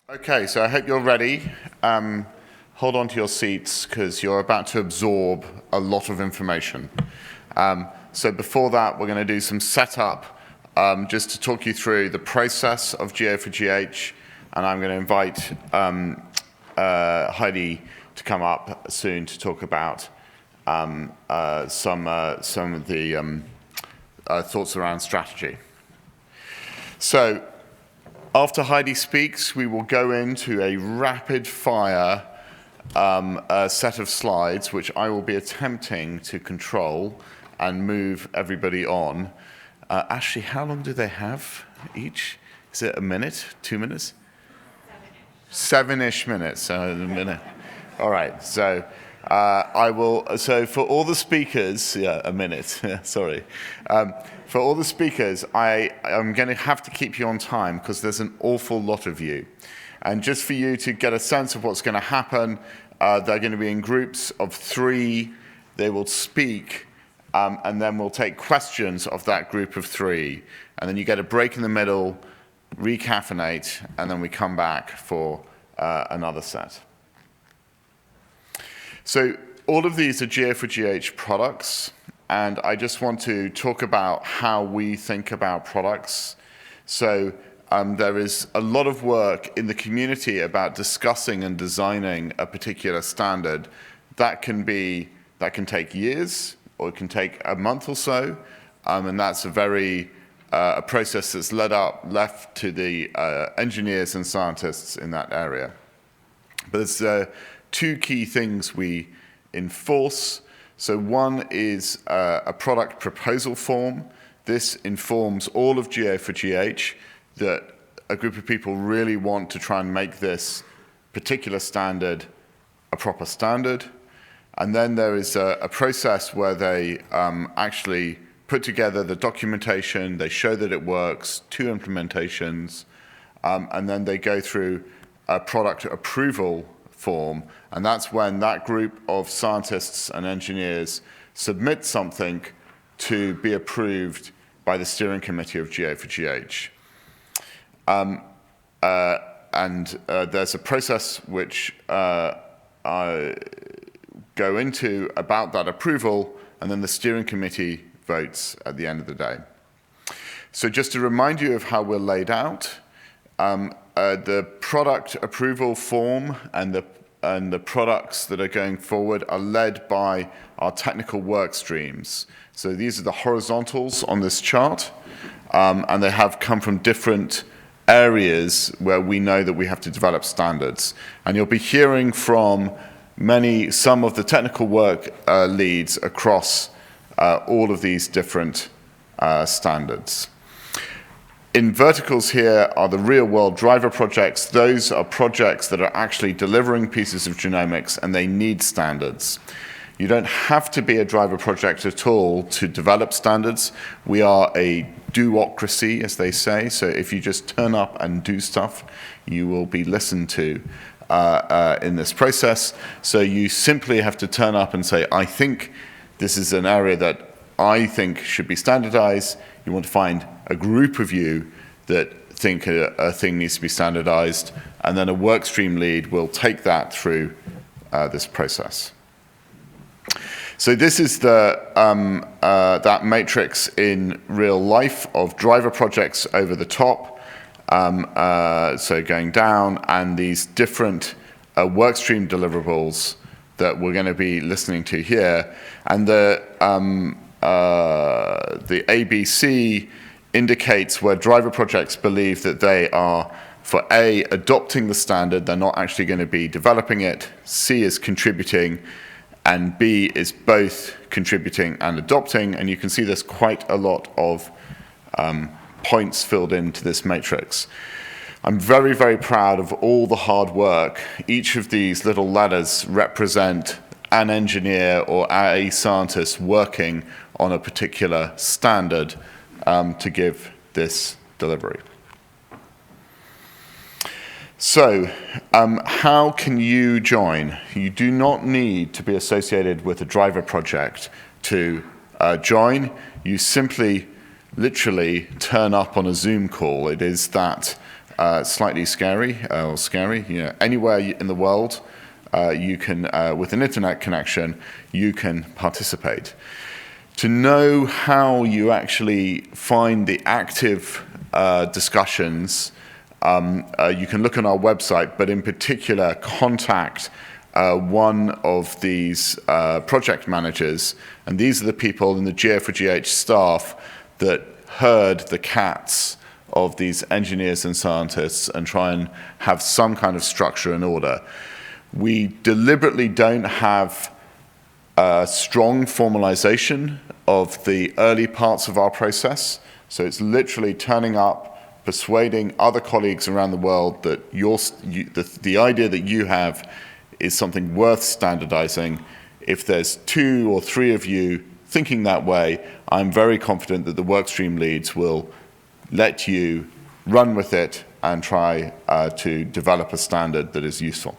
Okay, so I hope you're ready. Hold on to your seats because you're about to absorb a lot of information. So before that, we're going to do some setup just to talk you through the process of GA4GH, and I'm going to invite Heidi to come up soon to talk about some of the thoughts around strategy. So after Heidi speaks, we will go into a rapid-fire set of slides, which I will be attempting to control and move everybody on. Ashley, how long do they have each? Is it a minute, 2 minutes? 7-ish minutes, a minute. All right, so so for all the speakers, a minute, sorry. For all the speakers, I'm going to have to keep you on time because there's an awful lot of you. And just for you to get a sense of what's going to happen, they're going to be in groups of 3. They will speak, and then we'll take questions of that group of 3. And then you get a break in the middle, recaffeinate, and then we come back for another set. So all of these are GA4GH products, and I just want to talk about how we think about products. So there is a lot of work in the community about discussing and designing a particular standard. That can take years, or it can take a month or so, and that's a process that's left to the engineers and scientists in that area. But there's 2 key things we enforce. So one is a product proposal form. This informs all of GA4GH that a group of people really want to try and make this particular standard a proper standard. And then there is a process where they actually put together the documentation, they show that it works, 2 implementations, and then they go through a product approval form, and that's when that group of scientists and engineers submit something to be approved by the steering committee of GA4GH. There's a process which I go into about that approval, and then the steering committee votes at the end of the day. So just to remind you of how we're laid out, the product approval form and the products that are going forward are led by our technical work streams. So these are the horizontals on this chart, and they have come from different areas where we know that we have to develop standards. And you'll be hearing from some of the technical work leads across all of these different standards. In verticals here are the real-world driver projects. Those are projects that are actually delivering pieces of genomics, and they need standards. You don't have to be a driver project at all to develop standards. We are a do-ocracy, as they say. So if you just turn up and do stuff, you will be listened to in this process. So you simply have to turn up and say, I think this is an area that I think should be standardized. You want to find a group of you that think a thing needs to be standardized, and then a workstream lead will take that through this process. So this is that matrix in real life of driver projects over the top, so going down, and these different workstream deliverables that we're going to be listening to here. And the ABC indicates where driver projects believe that they are, for A, adopting the standard, they're not actually going to be developing it, C is contributing, and B is both contributing and adopting. And you can see there's quite a lot of points filled into this matrix. I'm very, very proud of all the hard work. Each of these little letters represent an engineer or a scientist working on a particular standard to give this delivery. So, how can you join? You do not need to be associated with a driver project to join. You simply, literally turn up on a Zoom call. It is that slightly scary or scary. You know, anywhere in the world, you can, with an internet connection, you can participate. To know how you actually find the active discussions, you can look on our website, but in particular, contact one of these project managers, and these are the people in the GA4GH staff that herd the cats of these engineers and scientists and try and have some kind of structure and order. We deliberately don't have a strong formalization of the early parts of our process, so it's literally turning up, persuading other colleagues around the world that the idea that you have is something worth standardizing. If there's 2 or 3 of you thinking that way, I'm very confident that the workstream leads will let you run with it and try to develop a standard that is useful.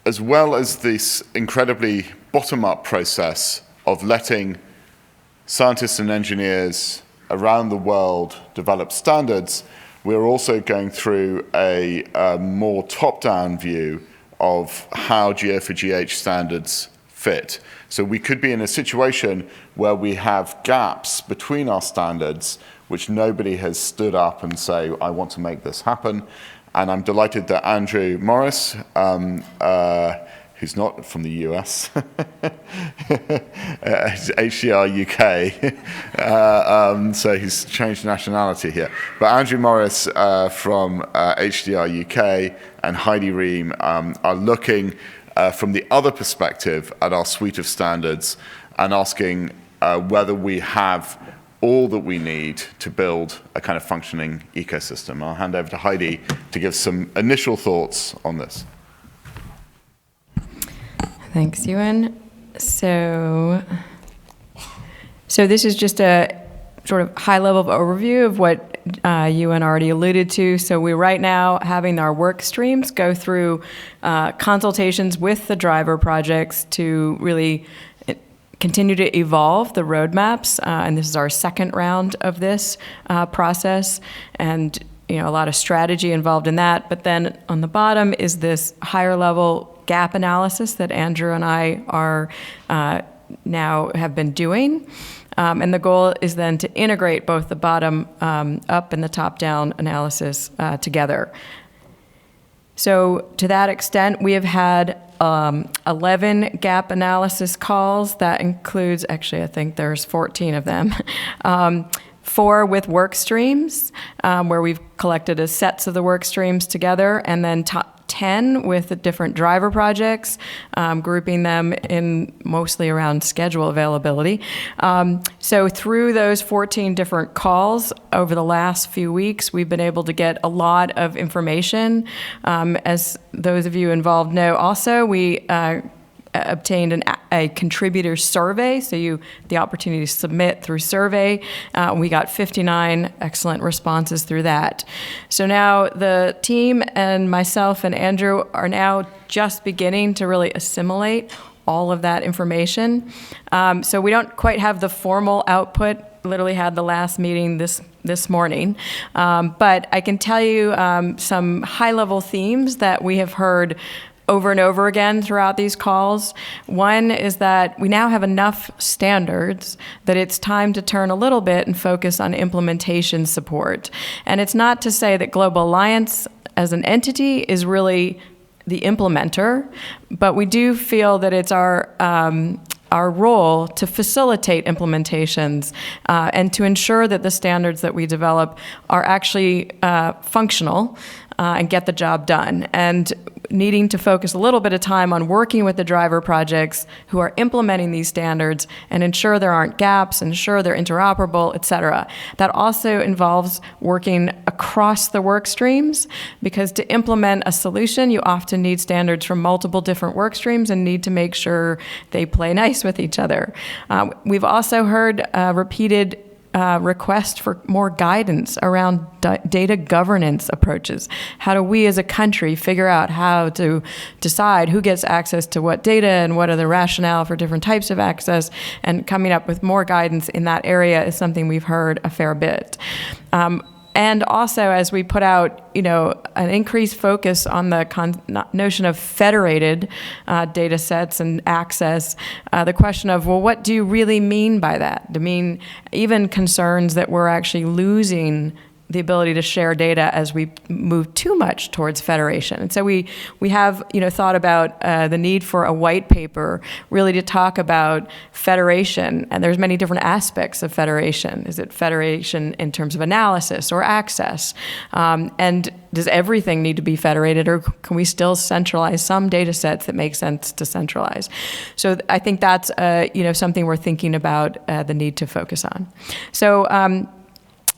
As well as this incredibly bottom-up process of letting scientists and engineers around the world develop standards, we're also going through a more top-down view of how GA4GH standards fit. So we could be in a situation where we have gaps between our standards which nobody has stood up and say, I want to make this happen. And I'm delighted that Andrew Morris, who's not from the US, HDR UK, so he's changed nationality here. But Andrew Morris from HDR UK and Heidi Rehm are looking from the other perspective at our suite of standards and asking whether we have all that we need to build a kind of functioning ecosystem. I'll hand over to Heidi to give some initial thoughts on this. Thanks, Ewan. So this is just a sort of high-level overview of what Ewan already alluded to. So we're right now having our work streams go through consultations with the driver projects to really continue to evolve the roadmaps, and this is our second round of this process, and a lot of strategy involved in that. But then on the bottom is this higher level gap analysis that Andrew and I are now have been doing. And the goal is then to integrate both the bottom up and the top down analysis together. So to that extent, we have had 11 gap analysis calls. That includes, actually, I think there's 14 of them. 4 with work streams, where we've collected a sets of the work streams together, and then 10 with the different driver projects, grouping them in mostly around schedule availability. So through those 14 different calls over the last few weeks, we've been able to get a lot of information. As those of you involved know, also we obtained a contributor survey, so the opportunity to submit through survey. We got 59 excellent responses through that. So now the team and myself and Andrew are now just beginning to really assimilate all of that information. So we don't quite have the formal output. Literally had the last meeting this morning. But I can tell you some high-level themes that we have heard over and over again throughout these calls. One is that we now have enough standards that it's time to turn a little bit and focus on implementation support. And it's not to say that Global Alliance as an entity is really the implementer, but we do feel that it's our role to facilitate implementations and to ensure that the standards that we develop are actually functional and get the job done. And needing to focus a little bit of time on working with the driver projects who are implementing these standards and ensure there aren't gaps, ensure they're interoperable, et cetera. That also involves working across the work streams, because to implement a solution, you often need standards from multiple different work streams and need to make sure they play nice with each other. We've also heard repeated request for more guidance around data governance approaches. How do we as a country figure out how to decide who gets access to what data and what are the rationale for different types of access, and coming up with more guidance in that area is something we've heard a fair bit. And also, as we put out, an increased focus on the notion of federated data sets and access, the question of, well, what do you really mean by that? I mean, even concerns that we're actually losing the ability to share data as we move too much towards federation. And so we have thought about the need for a white paper really to talk about federation, and there's many different aspects of federation. Is it federation in terms of analysis or access? And does everything need to be federated, or can we still centralize some data sets that make sense to centralize? So I think that's something we're thinking about the need to focus on. So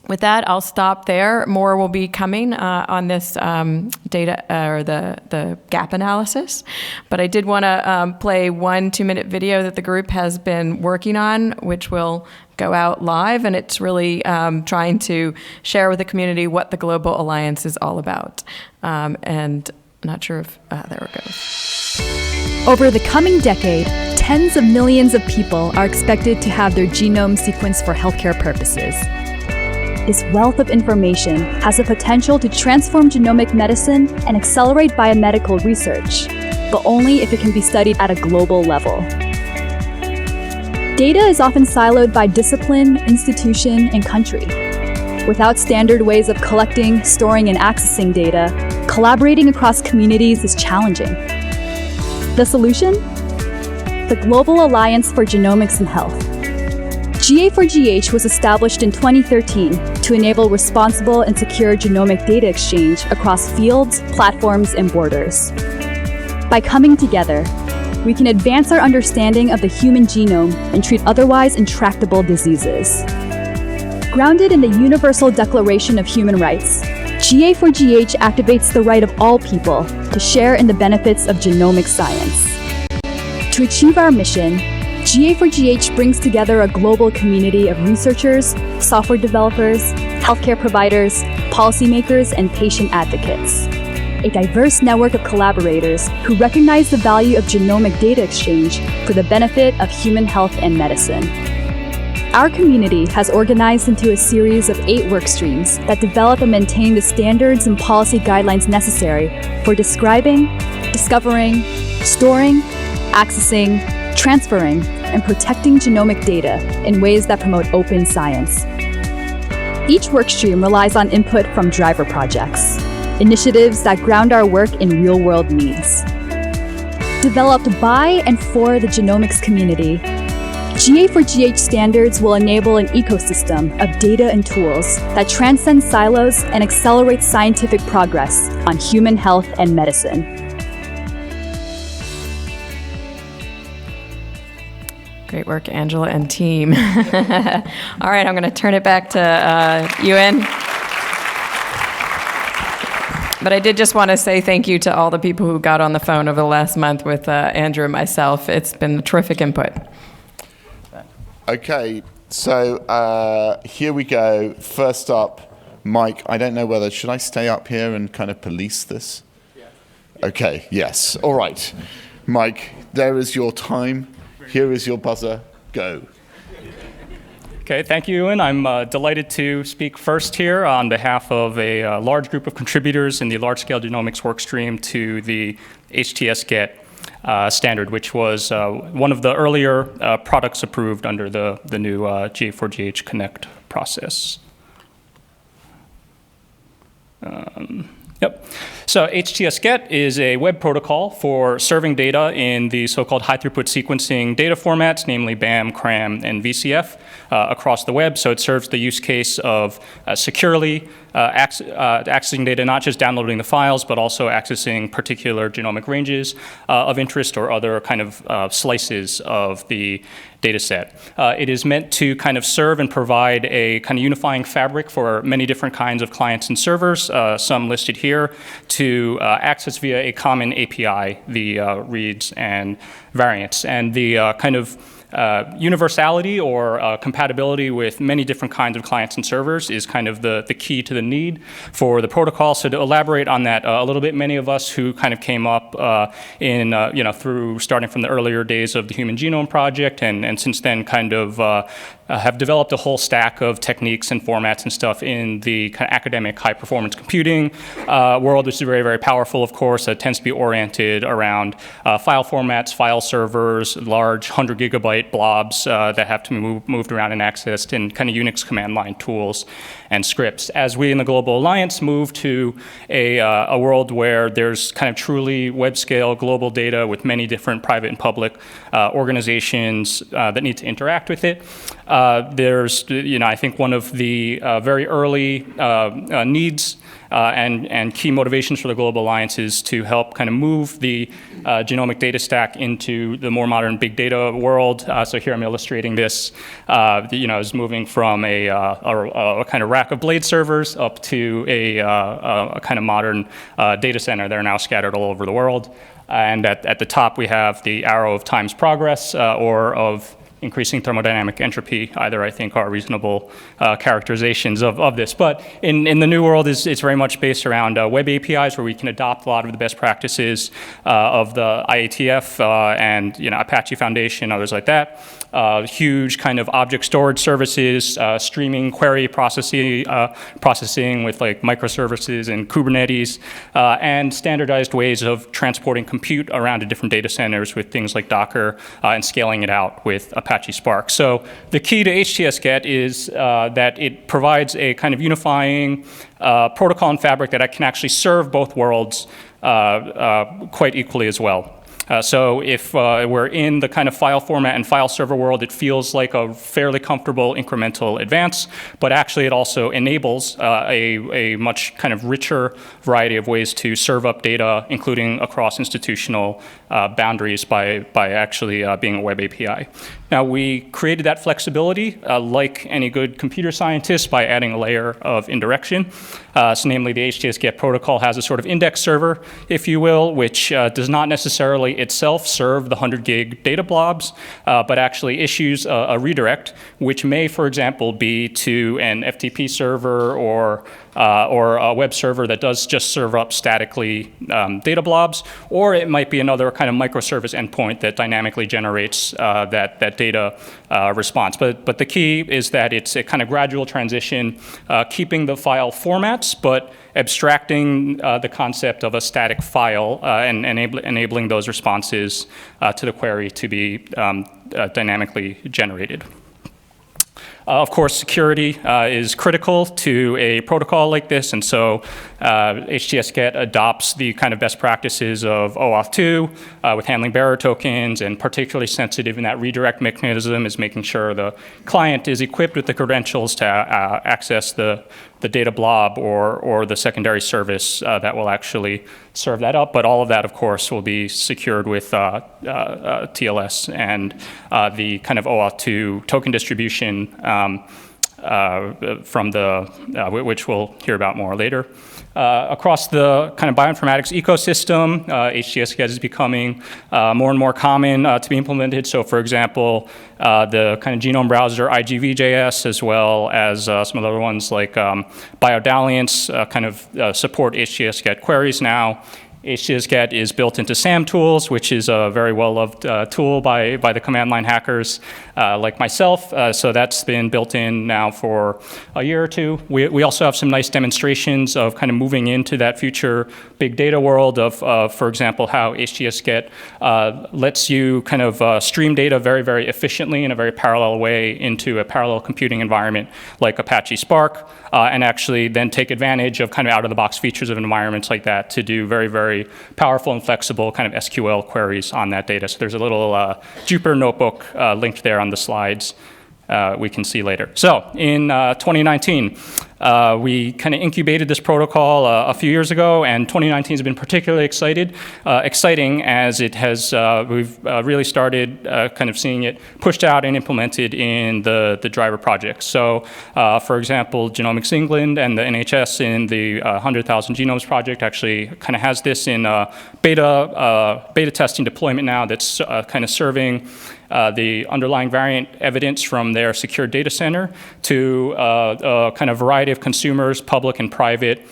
with that, I'll stop there. More will be coming on this data or the gap analysis. But I did want to play 1 2-minute video that the group has been working on, which will go out live. And it's really trying to share with the community what the Global Alliance is all about. And I'm not sure if, there it goes. Over the coming decade, tens of millions of people are expected to have their genome sequenced for healthcare purposes. This wealth of information has the potential to transform genomic medicine and accelerate biomedical research, but only if it can be studied at a global level. Data is often siloed by discipline, institution, and country. Without standard ways of collecting, storing, and accessing data, collaborating across communities is challenging. The solution? The Global Alliance for Genomics and Health. GA4GH was established in 2013 to enable responsible and secure genomic data exchange across fields, platforms, and borders. By coming together, we can advance our understanding of the human genome and treat otherwise intractable diseases. Grounded in the Universal Declaration of Human Rights, GA4GH activates the right of all people to share in the benefits of genomic science. To achieve our mission, GA4GH brings together a global community of researchers, software developers, healthcare providers, policymakers, and patient advocates. A diverse network of collaborators who recognize the value of genomic data exchange for the benefit of human health and medicine. Our community has organized into a series of 8 work streams that develop and maintain the standards and policy guidelines necessary for describing, discovering, storing, accessing, transferring, and protecting genomic data in ways that promote open science. Each workstream relies on input from driver projects, initiatives that ground our work in real-world needs. Developed by and for the genomics community, GA4GH standards will enable an ecosystem of data and tools that transcend silos and accelerate scientific progress on human health and medicine. Great work, Angela and team. All right, I'm going to turn it back to Ewan. But I did just want to say thank you to all the people who got on the phone over the last month with Andrew and myself. It's been terrific input. Okay, so here we go. First up, Mike, I don't know whether, should I stay up here and kind of police this? Yeah. Okay, yes. All right. Mike, there is your time. Here is your buzzer. Go. Okay, thank you, Ewan. I'm delighted to speak first here on behalf of a large group of contributors in the large-scale genomics workstream to the htsget standard, which was one of the earlier products approved under the new GA4GH Connect process. Yep. So htsget is a web protocol for serving data in the so-called high-throughput sequencing data formats, namely BAM, CRAM, and VCF, across the web. So it serves the use case of securely accessing data, not just downloading the files, but also accessing particular genomic ranges of interest or other kind of slices of the data set. It is meant to kind of serve and provide a kind of unifying fabric for many different kinds of clients and servers, some listed here, to access via a common API the reads and variants. And the kind of universality or compatibility with many different kinds of clients and servers is kind of the key to the need for the protocol. So to elaborate on that a little bit, many of us who kind of came up through starting from the earlier days of the Human Genome Project and since then kind of have developed a whole stack of techniques and formats and stuff in the kind of academic high-performance computing world, which is very, very powerful, of course. It tends to be oriented around file formats, file servers, large 100-gigabyte blobs that have to be moved around and accessed, and kind of Unix command line tools and scripts. As we in the Global Alliance move to a world where there's kind of truly web-scale global data with many different private and public organizations that need to interact with it, there's, I think one of the very early needs and key motivations for the Global Alliance is to help kind of move the genomic data stack into the more modern big data world. So here I'm illustrating this, is moving from a kind of rack of blade servers up to a kind of modern data center that are now scattered all over the world. And at the top we have the arrow of time's progress or of increasing thermodynamic entropy. Either, I think, are reasonable characterizations of this. But in the new world, it's very much based around web APIs, where we can adopt a lot of the best practices of the IATF and Apache Foundation, others like that. Huge kind of object storage services, streaming query processing with like microservices and Kubernetes, and standardized ways of transporting compute around to different data centers with things like Docker and scaling it out with Apache Spark. So the key to htsget is that it provides a kind of unifying protocol and fabric that can actually serve both worlds quite equally as well. So if we're in the kind of file format and file server world, it feels like a fairly comfortable incremental advance, but actually it also enables a much kind of richer variety of ways to serve up data, including across institutional boundaries by actually being a web API. Now, we created that flexibility, like any good computer scientist, by adding a layer of indirection. So namely, the htsget protocol has a sort of index server, if you will, which does not necessarily itself serve the 100 gig data blobs, but actually issues a redirect, which may, for example, be to an FTP server or a web server that does just serve up statically data blobs, or it might be another kind of microservice endpoint that dynamically generates that data response. But the key is that it's a kind of gradual transition, keeping the file formats, but abstracting the concept of a static file and enabling those responses to the query to be dynamically generated. Of course, security is critical to a protocol like this, and so htsget adopts the kind of best practices of OAuth 2 with handling bearer tokens, and particularly sensitive in that redirect mechanism is making sure the client is equipped with the credentials to access the data blob or the secondary service that will actually serve that up. But all of that, of course, will be secured with TLS and the kind of OAuth 2 token distribution from which we'll hear about more later. Across the kind of bioinformatics ecosystem, htsget is becoming more and more common to be implemented. So, for example, the kind of genome browser IGV.js, as well as some of the other ones like Biodalliance, kind of support htsget queries now. htsget is built into SAM tools, which is a very well-loved tool by the command line hackers like myself. So that's been built in now for a year or two. We also have some nice demonstrations of kind of moving into that future big data world of, for example, how htsget lets you kind of stream data very, very efficiently in a very parallel way into a parallel computing environment like Apache Spark, and actually then take advantage of kind of out-of-the-box features of environments like that to do very, very powerful and flexible kind of SQL queries on that data. So there's a little Jupyter notebook linked there on the slides we can see later. So in 2019, we kind of incubated this protocol a few years ago, and 2019 has been particularly exciting as it has, we've really started kind of seeing it pushed out and implemented in the driver projects. So, for example, Genomics England and the NHS in the 100,000 Genomes project actually kind of has this in beta testing deployment now that's kind of serving the underlying variant evidence from their secure data center to a kind of variety of consumers, public and private,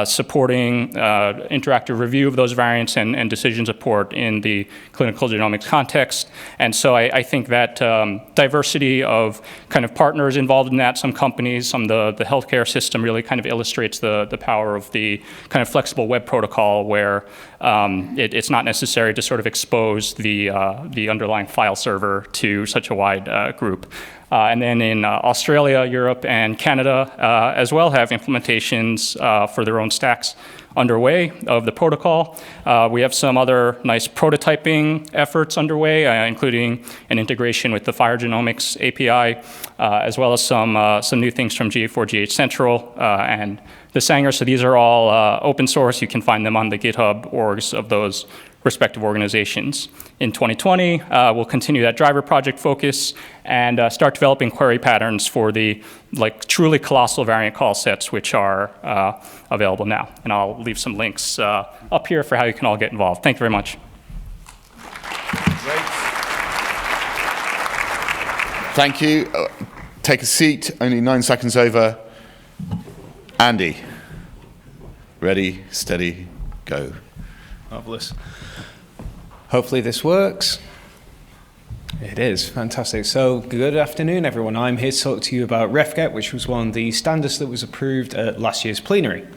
supporting interactive review of those variants and decision support in the clinical genomics context. And so I think that diversity of kind of partners involved in that, some companies, some of the healthcare system, really kind of illustrates the power of the kind of flexible web protocol where it's not necessary to sort of expose the underlying file server to such a wide group. And then in Australia, Europe, and Canada as well have implementations for their own stacks underway of the protocol. We have some other nice prototyping efforts underway, including an integration with the Farjoun API, as well as some new things from GA4GH Central and the Sanger. So these are all open source. You can find them on the GitHub orgs of those respective organizations. In 2020, we'll continue that driver project focus and start developing query patterns for the truly colossal variant call sets, which are available now. And I'll leave some links up here for how you can all get involved. Thank you very much. Great. Thank you. Take a seat, only 9 seconds over. Andy, ready, steady, go. Marvelous. Hopefully this works. It is, fantastic. So good afternoon, everyone. I'm here to talk to you about refget, which was one of the standards that was approved at last year's plenary.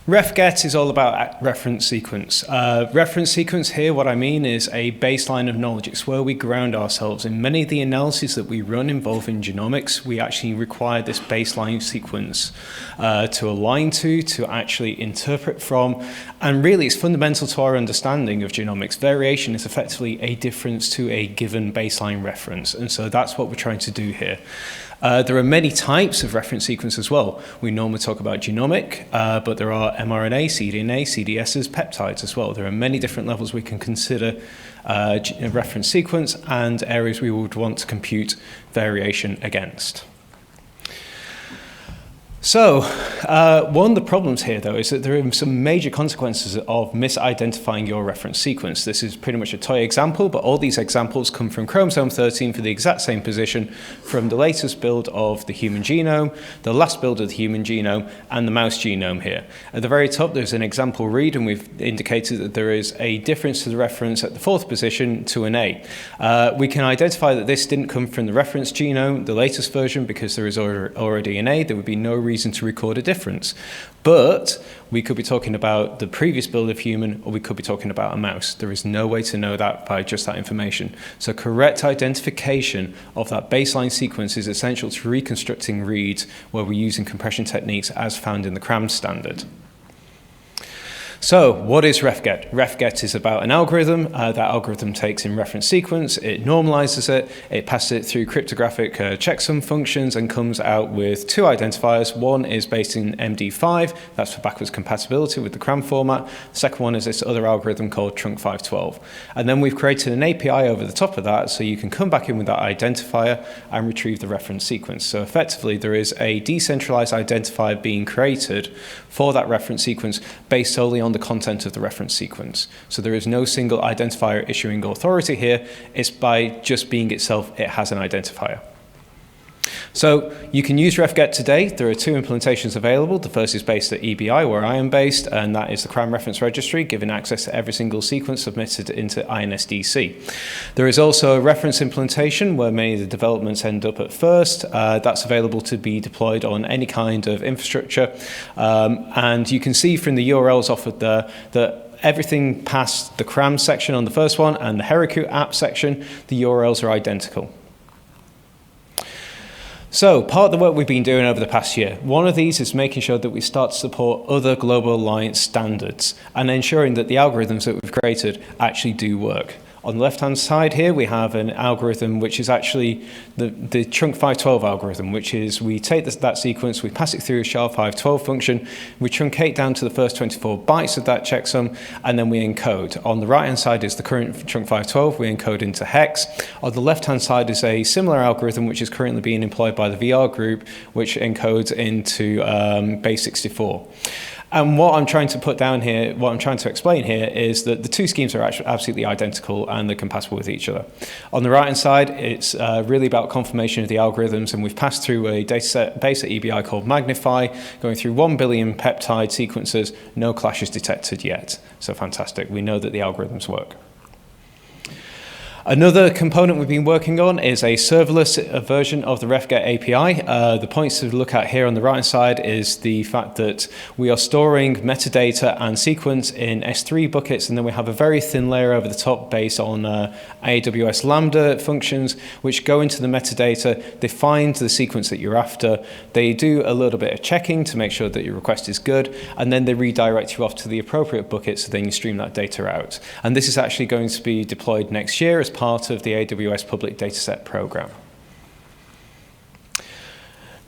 Refget is all about reference sequence. Reference sequence here, what I mean is a baseline of knowledge. It's where we ground ourselves. In many of the analyses that we run involving genomics, we actually require this baseline sequence to align to actually interpret from. And really, it's fundamental to our understanding of genomics. Variation is effectively a difference to a given baseline reference. And so that's what we're trying to do here. There are many types of reference sequence as well. We normally talk about genomic, but there are mRNA, cDNA, CDSs, peptides as well. There are many different levels we can consider reference sequence and areas we would want to compute variation against. So, one of the problems here, though, is that there are some major consequences of misidentifying your reference sequence. This is pretty much a toy example, but all these examples come from chromosome 13 for the exact same position from the latest build of the human genome, the last build of the human genome, and the mouse genome here. At the very top, there's an example read, and we've indicated that there is a difference to the reference at the 4th position to an A. We can identify that this didn't come from the reference genome, the latest version, because there is already an A. There would be no reason to record a difference. But we could be talking about the previous build of human, or we could be talking about a mouse. There is no way to know that by just that information. So correct identification of that baseline sequence is essential to reconstructing reads where we're using compression techniques as found in the CRAM standard. So what is refget? Refget is about an algorithm. That algorithm takes in reference sequence, it normalizes it passes it through cryptographic checksum functions and comes out with 2 identifiers. One is based in MD5, that's for backwards compatibility with the CRAM format. The second one is this other algorithm called trunk512. And then we've created an API over the top of that so you can come back in with that identifier and retrieve the reference sequence. So effectively there is a decentralized identifier being created for that reference sequence based solely on the content of the reference sequence. So there is no single identifier issuing authority here. It's by just being itself, it has an identifier. So you can use refget today. There are 2 implementations available. The first is based at EBI, where I am based, and that is the CRAM reference registry, giving access to every single sequence submitted into INSDC. There is also a reference implementation where many of the developments end up at first. That's available to be deployed on any kind of infrastructure. And you can see from the URLs offered there that everything past the CRAM section on the first one and the Heroku app section, the URLs are identical. So part of the work we've been doing over the past year, one of these is making sure that we start to support other global alliance standards and ensuring that the algorithms that we've created actually do work. On the left-hand side here, we have an algorithm which is actually the trunk512 algorithm, which is we take that sequence, we pass it through a SHA-512 function, we truncate down to the first 24 bytes of that checksum, and then we encode. On the right-hand side is the current trunk512, we encode into hex. On the left-hand side is a similar algorithm which is currently being employed by the VR group, which encodes into base 64. And what I'm trying to put down here, what I'm trying to explain here is that the two schemes are actually absolutely identical and they're compatible with each other. On the right-hand side, it's really about confirmation of the algorithms, and we've passed through a dataset base at EBI called Magnify, going through 1 billion peptide sequences, no clashes detected yet. So fantastic, we know that the algorithms work. Another component we've been working on is a serverless version of the refget API. The points to look at here on the right side is the fact that we are storing metadata and sequence in S3 buckets, and then we have a very thin layer over the top based on AWS Lambda functions, which go into the metadata. They find the sequence that you're after. They do a little bit of checking to make sure that your request is good, and then they redirect you off to the appropriate bucket so then you stream that data out. And this is actually going to be deployed next year as part of the AWS Public Dataset Program.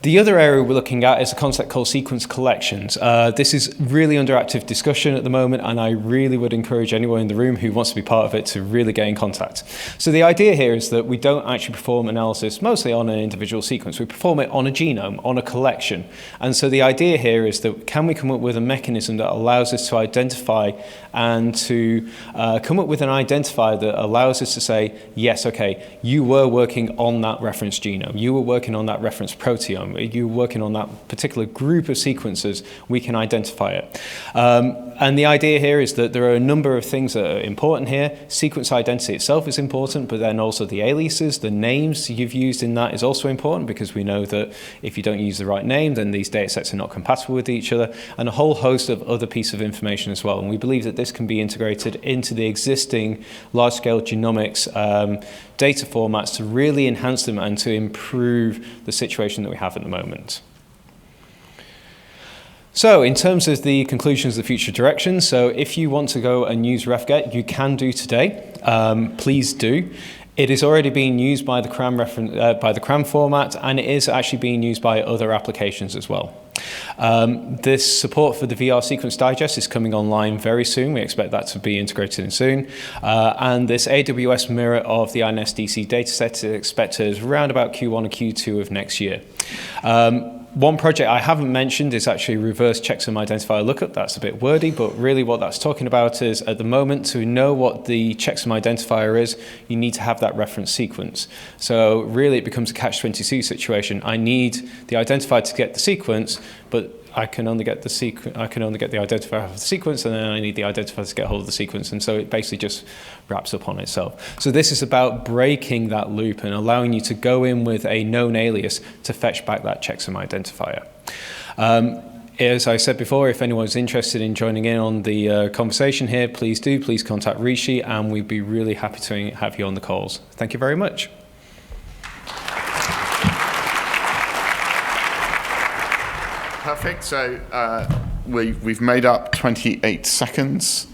The other area we're looking at is a concept called sequence collections. This is really under active discussion at the moment, and I really would encourage anyone in the room who wants to be part of it to really get in contact. So the idea here is that we don't actually perform analysis mostly on an individual sequence. We perform it on a genome, on a collection. And so the idea here is that can we come up with a mechanism that allows us to identify and to come up with an identifier that allows us to say, yes, okay, you were working on that reference genome, you were working on that reference proteome, you're working on that particular group of sequences, we can identify it. And the idea here is that there are a number of things that are important here. Sequence identity itself is important, but then also the aliases, the names you've used in that is also important, because we know that if you don't use the right name, then these data sets are not compatible with each other, and a whole host of other pieces of information as well. And we believe that this can be integrated into the existing large-scale genomics data formats to really enhance them and to improve the situation that we have at the moment. So in terms of the conclusions of the future direction, so if you want to go and use refget, you can do today. Please do. It is already being used by the CRAM format, and it is actually being used by other applications as well. This support for the VR sequence digest is coming online very soon. We expect that to be integrated in soon. And this AWS mirror of the INSDC dataset is expected around about Q1 or Q2 of next year. One project I haven't mentioned is actually reverse checksum identifier lookup. That's a bit wordy, but really what that's talking about is at the moment, to know what the checksum identifier is, you need to have that reference sequence. So really it becomes a catch-22 situation. I need the identifier to get the sequence, but I can only get the identifier of the sequence, and then I need the identifier to get hold of the sequence, and so it basically just wraps up on itself. So this is about breaking that loop and allowing you to go in with a known alias to fetch back that checksum identifier. As I said before, if anyone's interested in joining in on the conversation here, please do. Please contact Rishi, and we'd be really happy to have you on the calls. Thank you very much. Perfect. So we've made up 28 seconds.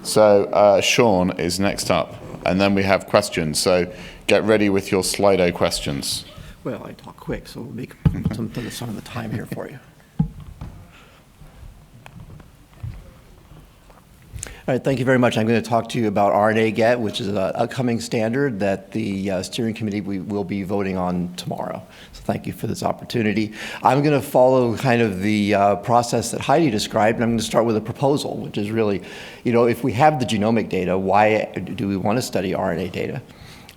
So Sean is next up, and then we have questions. So get ready with your Slido questions. Well, I talk quick, so we'll make some of the time here for you. All right, thank you very much. I'm going to talk to you about RNAget, which is an upcoming standard that the steering committee will be voting on tomorrow. So thank you for this opportunity. I'm going to follow kind of the process that Heidi described, and I'm going to start with a proposal, which is really, if we have the genomic data, why do we want to study RNA data?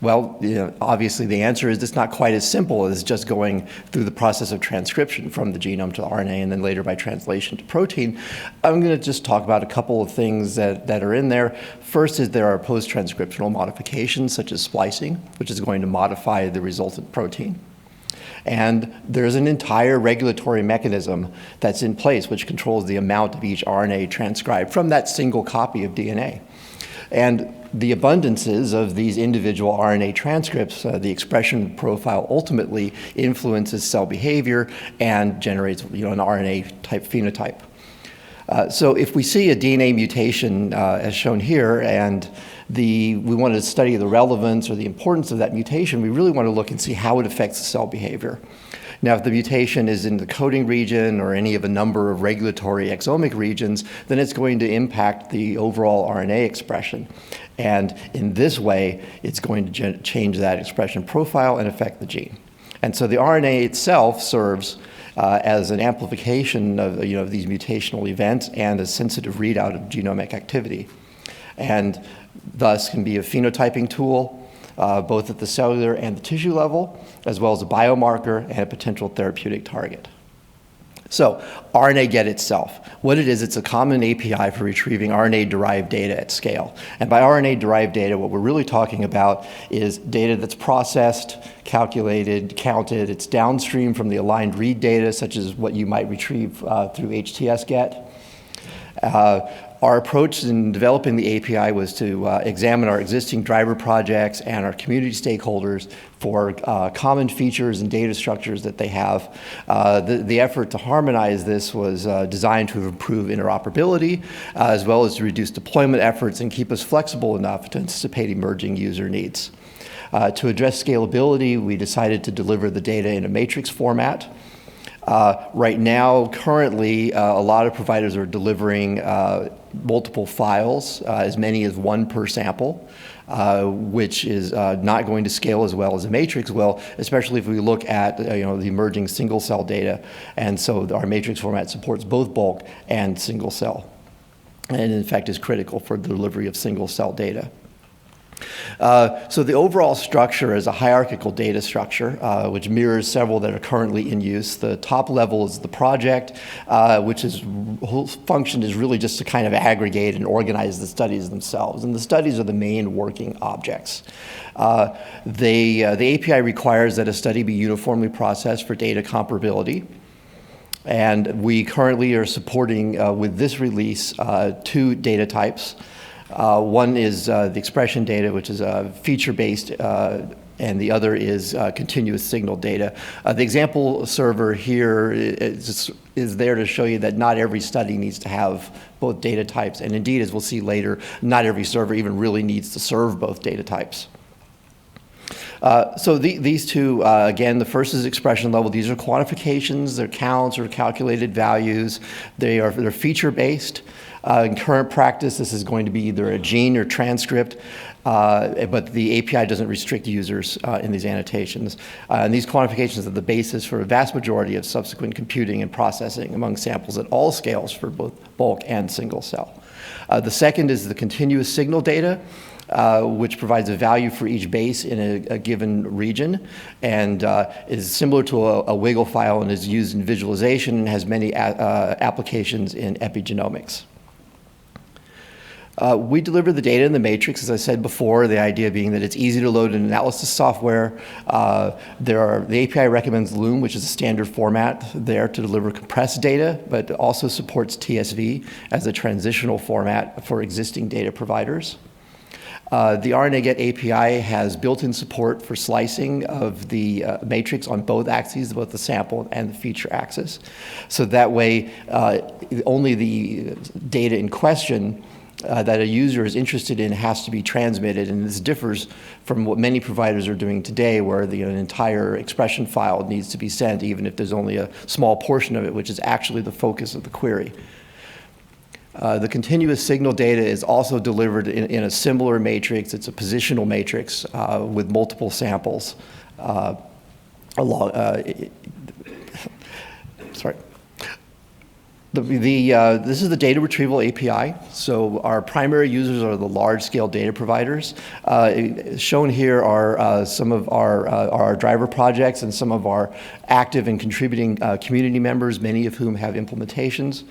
Well, obviously the answer is it's not quite as simple as just going through the process of transcription from the genome to RNA and then later by translation to protein. I'm going to just talk about a couple of things that are in there. First is there are post-transcriptional modifications such as splicing, which is going to modify the resultant protein. And there's an entire regulatory mechanism that's in place which controls the amount of each RNA transcribed from that single copy of DNA. And the abundances of these individual RNA transcripts, the expression profile ultimately influences cell behavior and generates an RNA-type phenotype. So if we see a DNA mutation, as shown here, and we want to study the relevance or the importance of that mutation, we really want to look and see how it affects the cell behavior. Now, if the mutation is in the coding region or any of a number of regulatory exomic regions, then it's going to impact the overall RNA expression. And in this way, it's going to change that expression profile and affect the gene. And so the RNA itself serves as an amplification of, these mutational events and a sensitive readout of genomic activity. And thus can be a phenotyping tool, both at the cellular and the tissue level, as well as a biomarker and a potential therapeutic target. So RNAget itself, what it is, it's a common API for retrieving RNA-derived data at scale. And by RNA-derived data, what we're really talking about is data that's processed, calculated, counted. It's downstream from the aligned read data, such as what you might retrieve through htsget. Our approach in developing the API was to examine our existing driver projects and our community stakeholders for common features and data structures that they have. The effort to harmonize this was designed to improve interoperability, as well as to reduce deployment efforts and keep us flexible enough to anticipate emerging user needs. To address scalability, we decided to deliver the data in a matrix format. Right now, currently, a lot of providers are delivering multiple files, as many as one per sample, which is not going to scale as well as a matrix will, especially if we look at the emerging single cell data. And so our matrix format supports both bulk and single cell, and in fact is critical for the delivery of single cell data. So the overall structure is a hierarchical data structure, which mirrors several that are currently in use. The top level is the project, which whole function is really just to kind of aggregate and organize the studies themselves. And the studies are the main working objects. The API requires that a study be uniformly processed for data comparability. And we currently are supporting, with this release, 2 data types. One is the expression data, which is feature-based, and the other is continuous signal data. The example server here is there to show you that not every study needs to have both data types, and indeed, as we'll see later, not every server even really needs to serve both data types. So these two, again, the first is expression level. These are quantifications, they're counts or calculated values. They're feature-based. In current practice, this is going to be either a gene or transcript, but the API doesn't restrict users in these annotations. And these quantifications are the basis for a vast majority of subsequent computing and processing among samples at all scales for both bulk and single cell. The second is the continuous signal data, which provides a value for each base in a given region, and is similar to a wiggle file and is used in visualization and has many applications in epigenomics. We deliver the data in the matrix, as I said before, the idea being that it's easy to load in analysis software. The API recommends Loom, which is a standard format there to deliver compressed data, but also supports TSV as a transitional format for existing data providers. The RNAget API has built-in support for slicing of the matrix on both axes, both the sample and the feature axis. So that way, only the data in question that a user is interested in has to be transmitted, and this differs from what many providers are doing today, where an entire expression file needs to be sent, even if there's only a small portion of it, which is actually the focus of the query. The continuous signal data is also delivered in a similar matrix. It's a positional matrix with multiple samples This is the data retrieval API. So our primary users are the large-scale data providers. Shown here are some of our driver projects and some of our active and contributing community members, many of whom have implementations.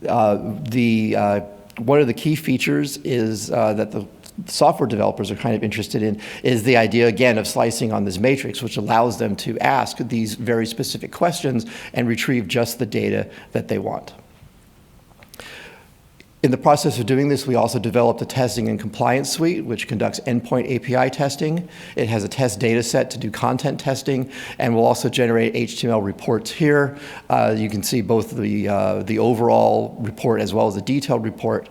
One of the key features is that the software developers are kind of interested in is the idea, again, of slicing on this matrix, which allows them to ask these very specific questions and retrieve just the data that they want. In the process of doing this, we also developed a testing and compliance suite, which conducts endpoint API testing. It has a test data set to do content testing, and will also generate HTML reports here. You can see both the overall report as well as the detailed report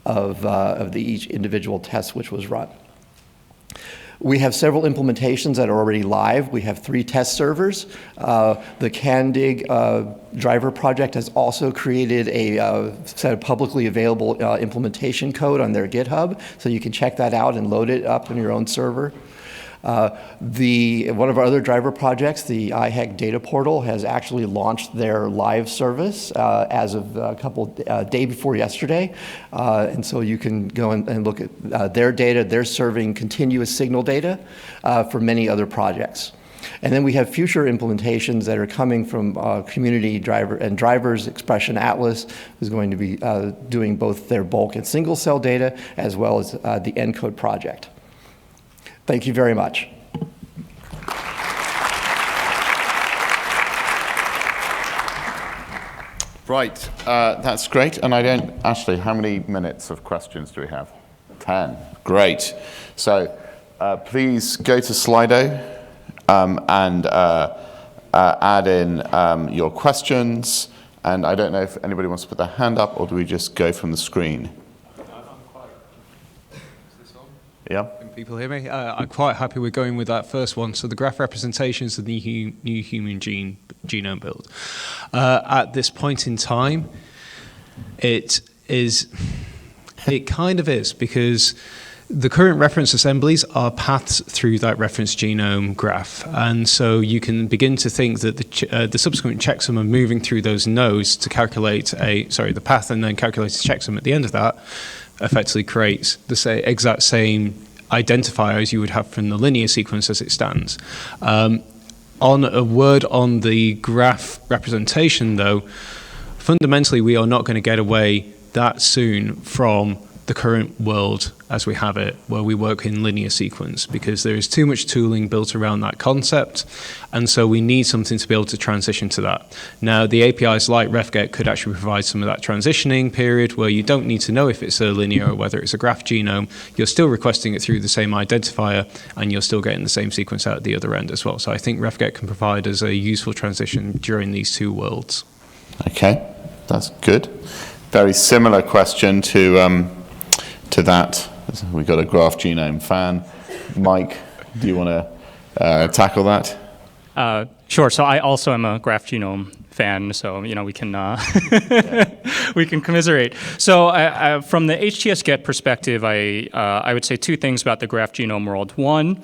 of each individual test which was run. We have several implementations that are already live. We have 3 test servers. The Candig driver project has also created a set of publicly available implementation code on their GitHub, so you can check that out and load it up on your own server. One of our other driver projects, the iHEC data portal, has actually launched their live service as of day before yesterday. And so you can go and look at their data. They're serving continuous signal data for many other projects. And then we have future implementations that are coming from community drivers. Expression Atlas is going to be doing both their bulk and single cell data, as well as the ENCODE project. Thank you very much. Right, that's great. And I don't, actually, how many minutes of questions do we have? 10. Great. So please go to Slido and add in your questions. And I don't know if anybody wants to put their hand up, or do we just go from the screen? Yeah. Can people hear me? I'm quite happy we're going with that first one. So the graph representations of the new human genome build. At this point in time, it kind of is, because the current reference assemblies are paths through that reference genome graph. And so you can begin to think that the subsequent checksum of moving through those nodes to calculate the path and then calculate a checksum at the end of that effectively creates the exact same identifier as you would have from the linear sequence as it stands. On a word on the graph representation, though, fundamentally we are not going to get away that soon from the current world as we have it, where we work in linear sequence, because there is too much tooling built around that concept, and so we need something to be able to transition to that. Now, the APIs like refget could actually provide some of that transitioning period where you don't need to know if it's a linear or whether it's a graph genome. You're still requesting it through the same identifier, and you're still getting the same sequence out at the other end as well. So I think refget can provide us a useful transition during these two worlds. Okay, that's good. Very similar question to that. We've got a graph genome fan. Mike, do you want to tackle that? Sure. So I also am a graph genome fan, so we can we can commiserate. So from the htsget perspective, I would say two things about the graph genome world. One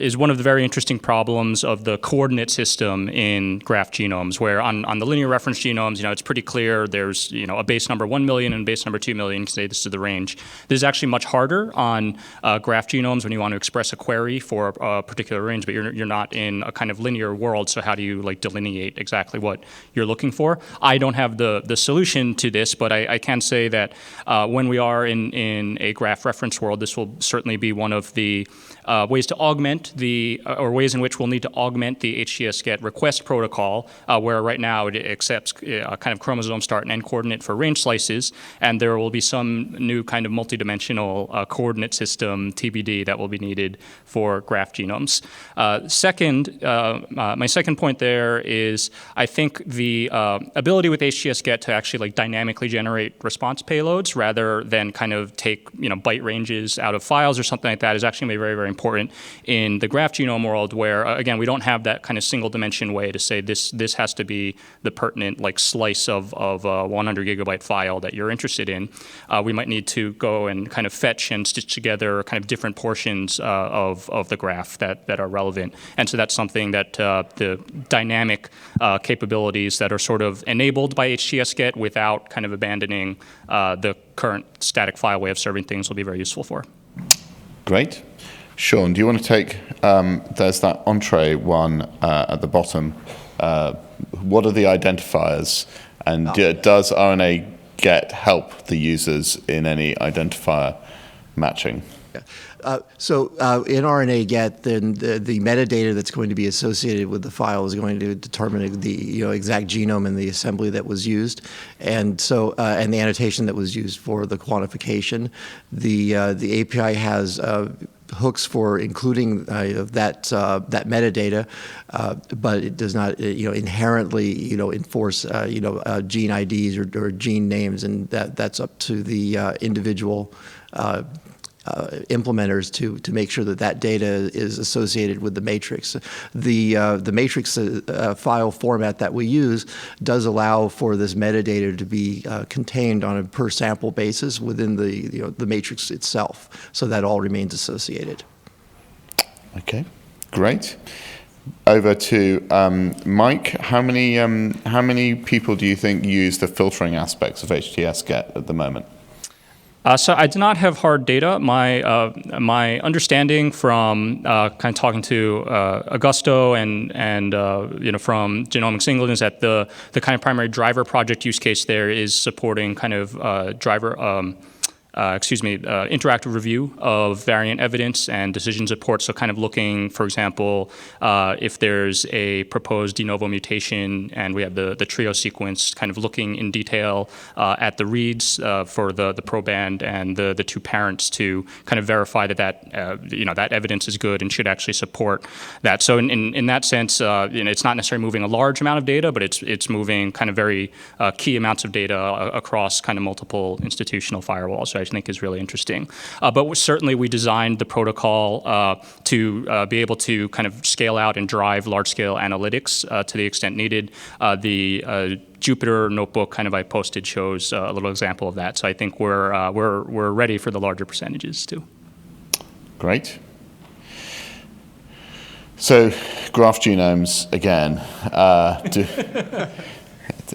is one of the very interesting problems of the coordinate system in graph genomes, where on the linear reference genomes, it's pretty clear there's a base number 1 million and base number 2 million. You can say this is the range. This is actually much harder on graph genomes when you want to express a query for a particular range, but you're not in a kind of linear world. So how do you delineate exactly what you're looking for? I don't have the solution to this, but I can say that when we are in a graph reference world, this will certainly be one of the ways to augment or ways in which we'll need to augment the htsget request protocol, where right now it accepts a kind of chromosome start and end coordinate for range slices, and there will be some new kind of multidimensional coordinate system, TBD, that will be needed for graph genomes. My second point there is, I think the ability with htsget to actually dynamically generate response payloads rather than kind of take byte ranges out of files or something like that is actually going to be very, very important in the graph genome world, where again we don't have that kind of single dimension way to say this has to be the pertinent slice of a 100 gigabyte file that you're interested in. We might need to go and kind of fetch and stitch together kind of different portions of the graph that are relevant, and so that's something that the dynamic capabilities that are sort of enabled by htsget without kind of abandoning the current static file way of serving things will be very useful for. Great. Sean, do you want to take, there's that entree one at the bottom. What are the identifiers? And does RNAget help the users in any identifier matching? So in RNAget, then the metadata that's going to be associated with the file is going to determine the exact genome and the assembly that was used, and so and the annotation that was used for the quantification. The API has hooks for including that metadata, but it does not inherently enforce gene IDs or gene names, and that's up to the individual implementers to make sure that data is associated with the matrix. The matrix file format that we use does allow for this metadata to be contained on a per sample basis within the matrix itself, so that all remains associated. Okay, great. Over to Mike. How many people do you think use the filtering aspects of htsget at the moment? So I do not have hard data. My understanding from kind of talking to Augusto and from Genomics England is that the kind of primary driver project use case there is supporting kind of interactive review of variant evidence and decision support. So kind of looking, for example, if there's a proposed de novo mutation and we have the trio sequence, kind of looking in detail at the reads for the proband and the two parents to kind of verify that evidence is good and should actually support that. So in that sense, it's not necessarily moving a large amount of data, but it's moving kind of very key amounts of data across kind of multiple institutional firewalls. So I think is really interesting. But certainly we designed the protocol to be able to kind of scale out and drive large-scale analytics to the extent needed. The Jupyter notebook kind of I posted shows a little example of that. So I think we're ready for the larger percentages too. Great. So graph genomes again.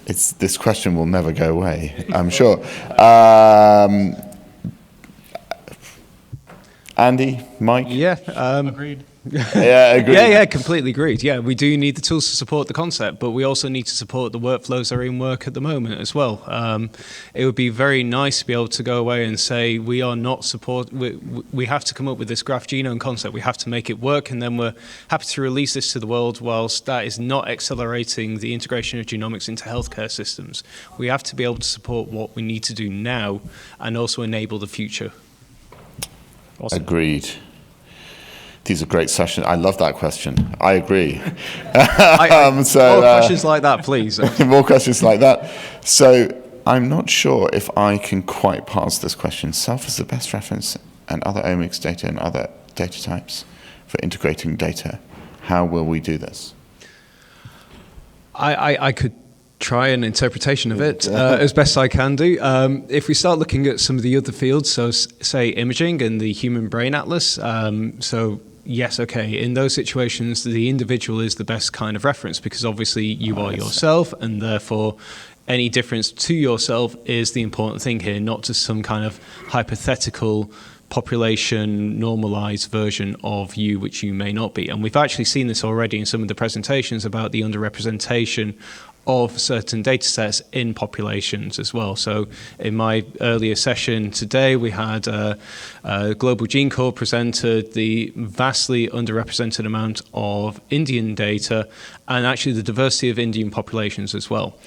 This question will never go away, I'm sure. Andy, Mike? Yeah. Agreed. Yeah, agreed. Yeah, completely agreed. Yeah, we do need the tools to support the concept, but we also need to support the workflows that are in work at the moment as well. It would be very nice to be able to go away and say we are not we have to come up with this graph genome concept. We have to make it work, and then we're happy to release this to the world whilst that is not accelerating the integration of genomics into healthcare systems. We have to be able to support what we need to do now and also enable the future. Awesome. Agreed. These are great sessions. I love that question. I agree. More questions like that, please. More questions like that. So I'm not sure if I can quite parse this question. Self is the best reference and other omics data and other data types for integrating data. How will we do this? I could try an interpretation of it as best I can do. If we start looking at some of the other fields, so say imaging and the Human Brain Atlas, so yes, okay, in those situations, the individual is the best kind of reference because obviously you are yourself, and therefore any difference to yourself is the important thing here, not just some kind of hypothetical population normalized version of you which you may not be. And we've actually seen this already in some of the presentations about the underrepresentation of certain data sets in populations as well. So in my earlier session today, we had Global Gene Corps presented the vastly underrepresented amount of Indian data and actually the diversity of Indian populations as well.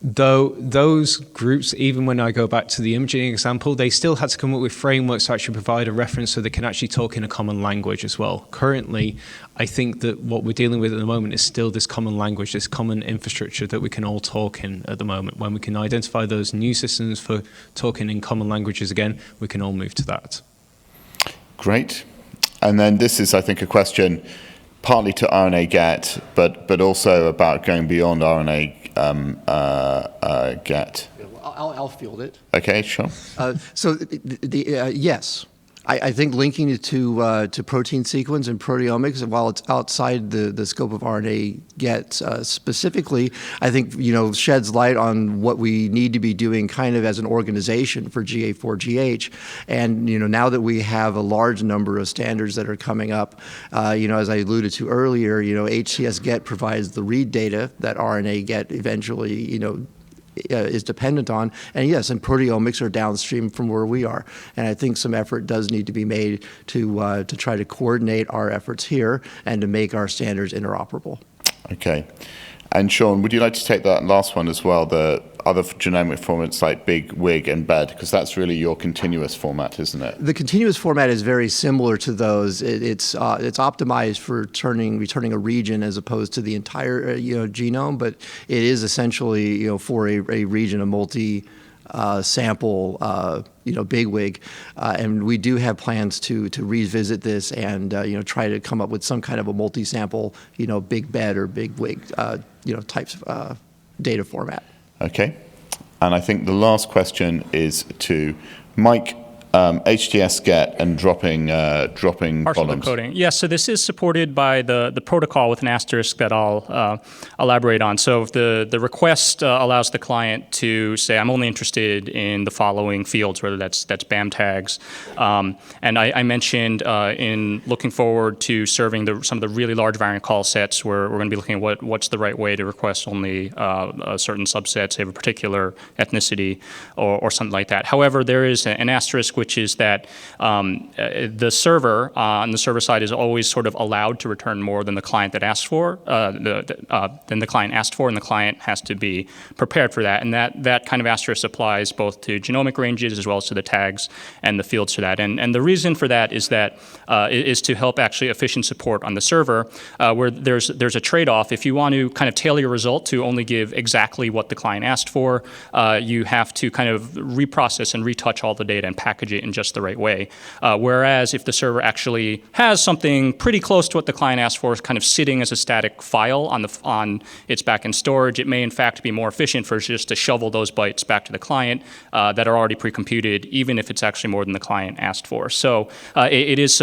Though those groups, even when I go back to the imaging example, they still had to come up with frameworks to actually provide a reference so they can actually talk in a common language as well. Currently, I think that what we're dealing with at the moment is still this common language, this common infrastructure that we can all talk in at the moment. When we can identify those new systems for talking in common languages again, we can all move to that. Great. And then this is, I think, a question partly to RNAget, but also about going beyond RNAget. I'll field it. Okay, sure. Yes. I think linking it to protein sequence and proteomics, while it's outside the scope of RNAget specifically, I think sheds light on what we need to be doing kind of as an organization for GA4GH. And now that we have a large number of standards that are coming up, as I alluded to earlier, htsget provides the read data that RNAget eventually is dependent on, and yes, and proteomics are downstream from where we are, and I think some effort does need to be made to try to coordinate our efforts here and to make our standards interoperable. Okay, and Sean, would you like to take that last one as well, the other genomic formats like big, wig, and bed, because that's really your continuous format, isn't it? The continuous format is very similar to those. It's optimized for returning a region as opposed to the entire genome, but it is essentially for a region, a multi sample bigwig, and we do have plans to revisit this and try to come up with some kind of a multi-sample big bed or big wig types of data format. Okay, and I think the last question is to Mike. htsget and dropping Partial columns? decoding. Yeah, so this is supported by the protocol with an asterisk that I'll elaborate on. So the request allows the client to say, I'm only interested in the following fields, whether that's BAM tags. And I mentioned in looking forward to serving some of the really large variant call sets, where we're going to be looking at what's the right way to request only a certain subset, say of a particular ethnicity or something like that. However, there is an asterisk, which is that the server on the server side is always sort of allowed to return more than the client that asked for, and the client has to be prepared for that. And that kind of asterisk applies both to genomic ranges as well as to the tags and the fields for that. And the reason for that is to help actually efficient support on the server, where there's a trade-off. If you want to kind of tailor your result to only give exactly what the client asked for, you have to kind of reprocess and retouch all the data and package it in just the right way. Whereas if the server actually has something pretty close to what the client asked for, kind of sitting as a static file on its backend storage, it may in fact be more efficient for just to shovel those bytes back to the client that are already pre-computed, even if it's actually more than the client asked for. So it is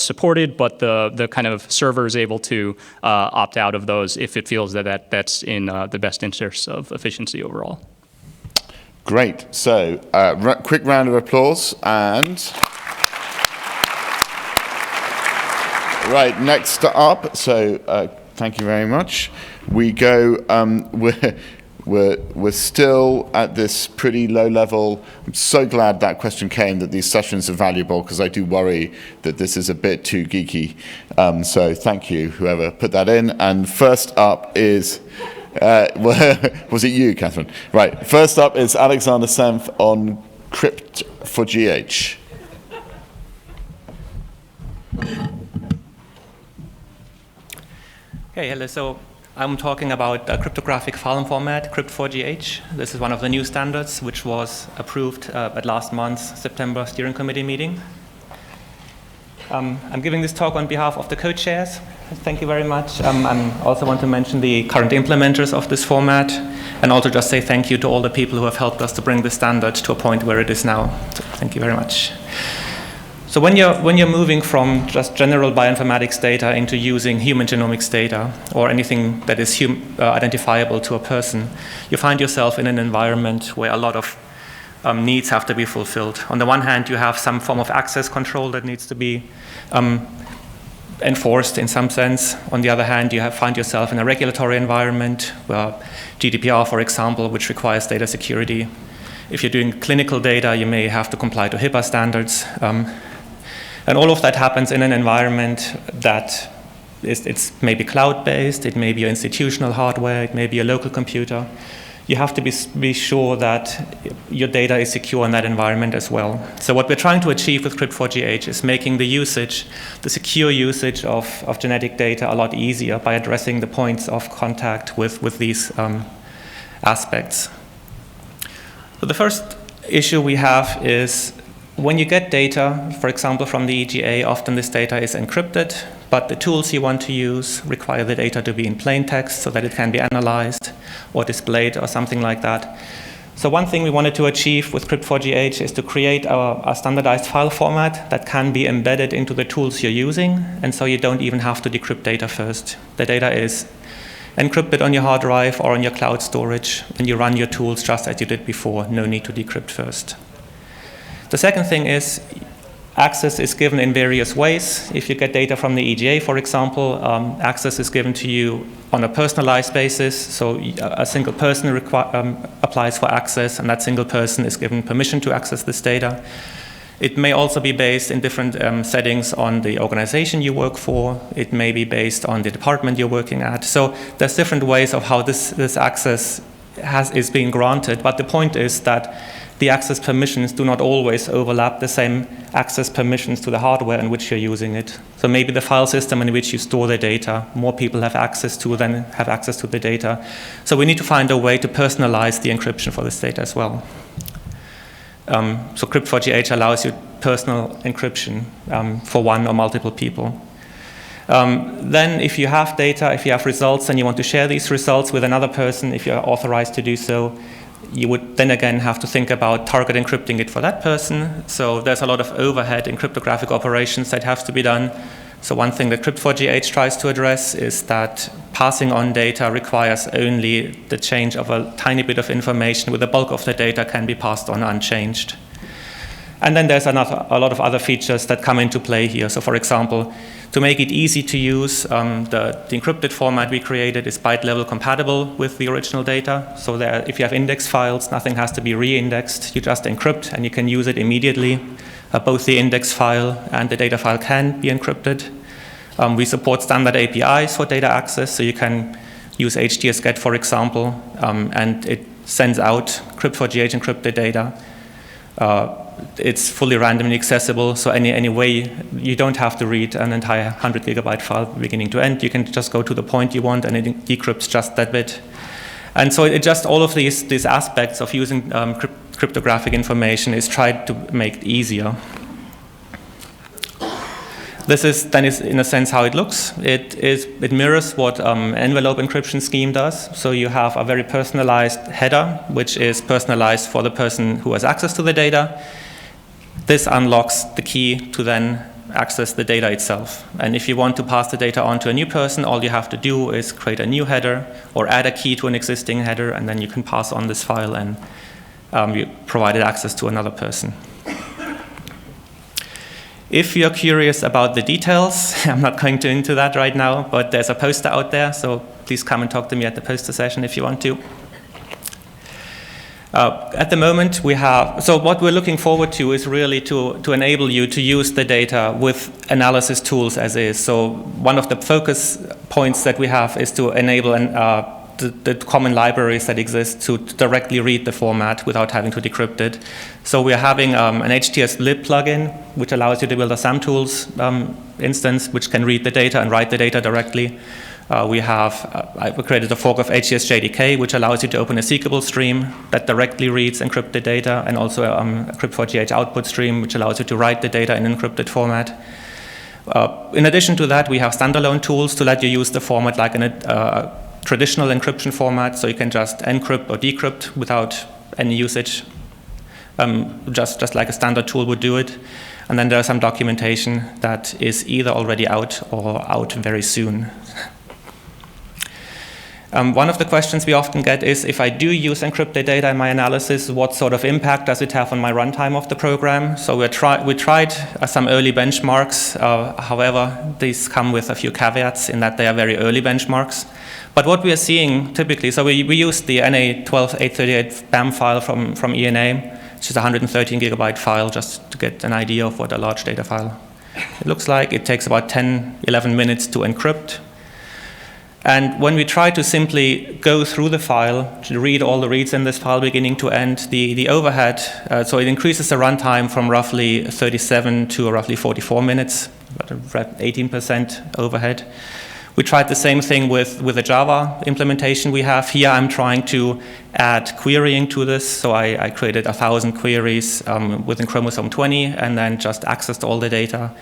supported, but the kind of server is able to opt out of those if it feels that's in the best interest of efficiency overall. Great. So quick round of applause. And right, next up, so thank you very much. We go, we're still at this pretty low level. I'm so glad that question came, that these sessions are valuable, because I do worry that this is a bit too geeky. So thank you, whoever put that in. And first up is, was it you, Catherine? Right, first up is Alexander Senf on crypt4gh. Okay, hello. So I'm talking about a cryptographic file format, crypt4gh. This is one of the new standards which was approved at last month's September steering committee meeting. I'm giving this talk on behalf of the co-chairs. Thank you very much. I also want to mention the current implementers of this format, and also just say thank you to all the people who have helped us to bring the standard to a point where it is now. So thank you very much. So when you're moving from just general bioinformatics data into using human genomics data, or anything that is identifiable to a person, you find yourself in an environment where a lot of needs have to be fulfilled. On the one hand, you have some form of access control that needs to be enforced in some sense. On the other hand, you find yourself in a regulatory environment where GDPR, for example, which requires data security. If you're doing clinical data, you may have to comply to HIPAA standards. And all of that happens in an environment that it's maybe cloud-based, it may be your institutional hardware, it may be a local computer. You have to be sure that your data is secure in that environment as well. So what we're trying to achieve with crypt4gh is making the secure usage of genetic data a lot easier by addressing the points of contact with these aspects. So the first issue we have is when you get data, for example, from the EGA, often this data is encrypted, but the tools you want to use require the data to be in plain text so that it can be analyzed or displayed or something like that. So one thing we wanted to achieve with crypt4gh is to create a standardized file format that can be embedded into the tools you're using, and so you don't even have to decrypt data first. The data is encrypted on your hard drive or on your cloud storage, and you run your tools just as you did before, no need to decrypt first. The second thing is access is given in various ways. If you get data from the EGA, for example, access is given to you on a personalized basis. So a single person applies for access, and that single person is given permission to access this data. It may also be based in different settings on the organization you work for. It may be based on the department you're working at. So there's different ways of how this access is being granted. But the point is that the access permissions do not always overlap the same access permissions to the hardware in which you're using it. So maybe the file system in which you store the data, more people have access to than have access to the data. So we need to find a way to personalize the encryption for this data as well. So crypt4gh allows you personal encryption for one or multiple people. Then if you have data, if you have results and you want to share these results with another person, if you're authorized to do so, you would then again have to think about target encrypting it for that person. So there's a lot of overhead in cryptographic operations that have to be done. So one thing that GA4GH tries to address is that passing on data requires only the change of a tiny bit of information, with the bulk of the data can be passed on unchanged. And then there's a lot of other features that come into play here. So for example, to make it easy to use, the encrypted format we created is byte level compatible with the original data. So there, if you have index files, nothing has to be re-indexed. You just encrypt and you can use it immediately. Both the index file and the data file can be encrypted. We support standard APIs for data access, so you can use htsget, for example, and it sends out GA4GH encrypted data. It's fully randomly accessible, so any way, you don't have to read an entire 100 gigabyte file beginning to end. You can just go to the point you want and it decrypts just that bit. And so it just, all of these aspects of using cryptographic information is tried to make it easier. This is then in a sense how it looks. It mirrors what envelope encryption scheme does. So you have a very personalized header, which is personalized for the person who has access to the data. This unlocks the key to then access the data itself. And if you want to pass the data on to a new person, all you have to do is create a new header or add a key to an existing header, and then you can pass on this file and you provided access to another person. If you're curious about the details, I'm not going into that right now, but there's a poster out there, so please come and talk to me at the poster session if you want to. At the moment, we have, so what we're looking forward to is really to enable you to use the data with analysis tools as is. So one of the focus points that we have is to enable the common libraries that exist to directly read the format without having to decrypt it. So we're having an htslib plugin, which allows you to build a SAMtools instance, which can read the data and write the data directly. I've created a fork of htsJDK, which allows you to open a seekable stream that directly reads encrypted data, and also a GA4GH output stream, which allows you to write the data in encrypted format. In addition to that, we have standalone tools to let you use the format like in a traditional encryption format, so you can just encrypt or decrypt without any usage, just like a standard tool would do it. And then there's some documentation that is either already out or out very soon. One of the questions we often get is, if I do use encrypted data in my analysis, what sort of impact does it have on my runtime of the program? So we tried some early benchmarks. However, these come with a few caveats in that they are very early benchmarks. But what we are seeing typically, so we used the NA12838 BAM file from ENA, which is a 113 gigabyte file, just to get an idea of what a large data file it looks like. It takes about 10-11 minutes to encrypt. And when we try to simply go through the file, to read all the reads in this file beginning to end, the overhead, so it increases the runtime from roughly 37 to roughly 44 minutes, about 18% overhead. We tried the same thing with the Java implementation we have. Here I'm trying to add querying to this, so I created 1,000 queries within chromosome 20 and then just accessed all the data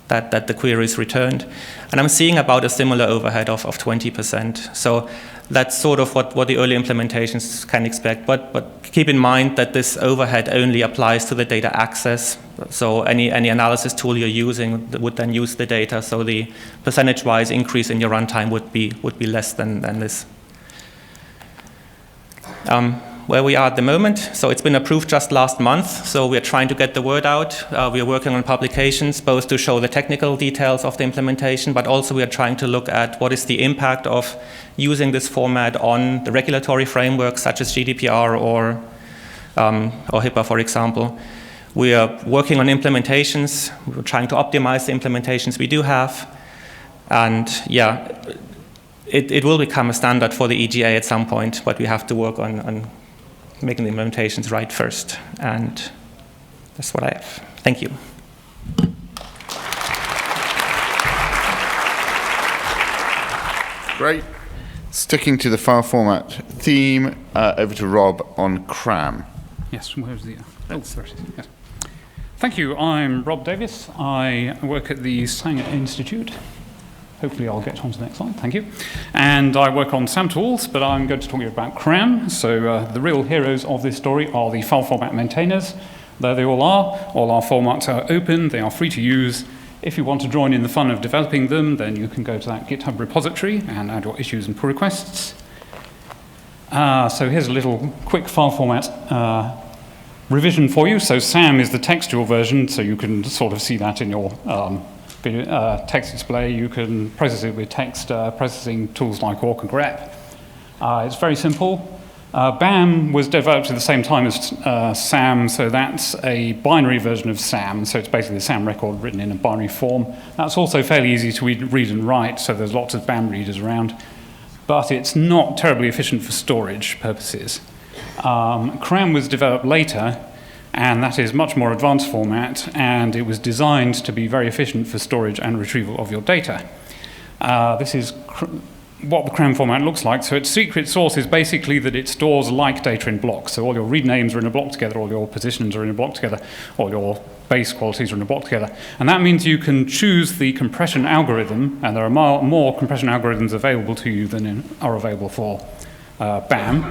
that the queries returned. And I'm seeing about a similar overhead of 20%. So that's sort of what the early implementations can expect. But keep in mind that this overhead only applies to the data access. So any analysis tool you're using would then use the data. So the percentage-wise increase in your runtime would be less than this. Where we are at the moment, so it's been approved just last month, so we're trying to get the word out. We are working on publications, both to show the technical details of the implementation, but also we are trying to look at what is the impact of using this format on the regulatory frameworks such as GDPR or HIPAA, for example. We are working on implementations. We're trying to optimize the implementations we do have. And yeah, it will become a standard for the EGA at some point, but we have to work on making the implementations right first. And that's what I have. Thank you. Great. Sticking to the file format theme, over to Rob on CRAM. Yes, where's the... Oh, there it is. Yes. Thank you. I'm Rob Davies. I work at the Sanger Institute. hopefully I'll get on to the next slide. Thank you. And I work on SAM tools, but I'm going to talk to you about CRAM. So the real heroes of this story are the file format maintainers. There they all are. All our formats are open. They are free to use. If you want to join in the fun of developing them, then you can go to that GitHub repository and add your issues and pull requests. So here's a little quick file format revision for you. So SAM is the textual version, so you can sort of see that in your text display. You can process it with text processing tools like awk and grep. It's very simple. BAM was developed at the same time as SAM, so that's a binary version of SAM, so it's basically the SAM record written in a binary form. That's also fairly easy to read and write, so there's lots of BAM readers around, but it's not terribly efficient for storage purposes. CRAM was developed later, and that is much more advanced format, and it was designed to be very efficient for storage and retrieval of your data. This is what the CRAM format looks like. So its secret sauce is basically that it stores like data in blocks. So all your read names are in a block together, all your positions are in a block together, all your base qualities are in a block together. And that means you can choose the compression algorithm, and there are more compression algorithms available to you than are available for BAM.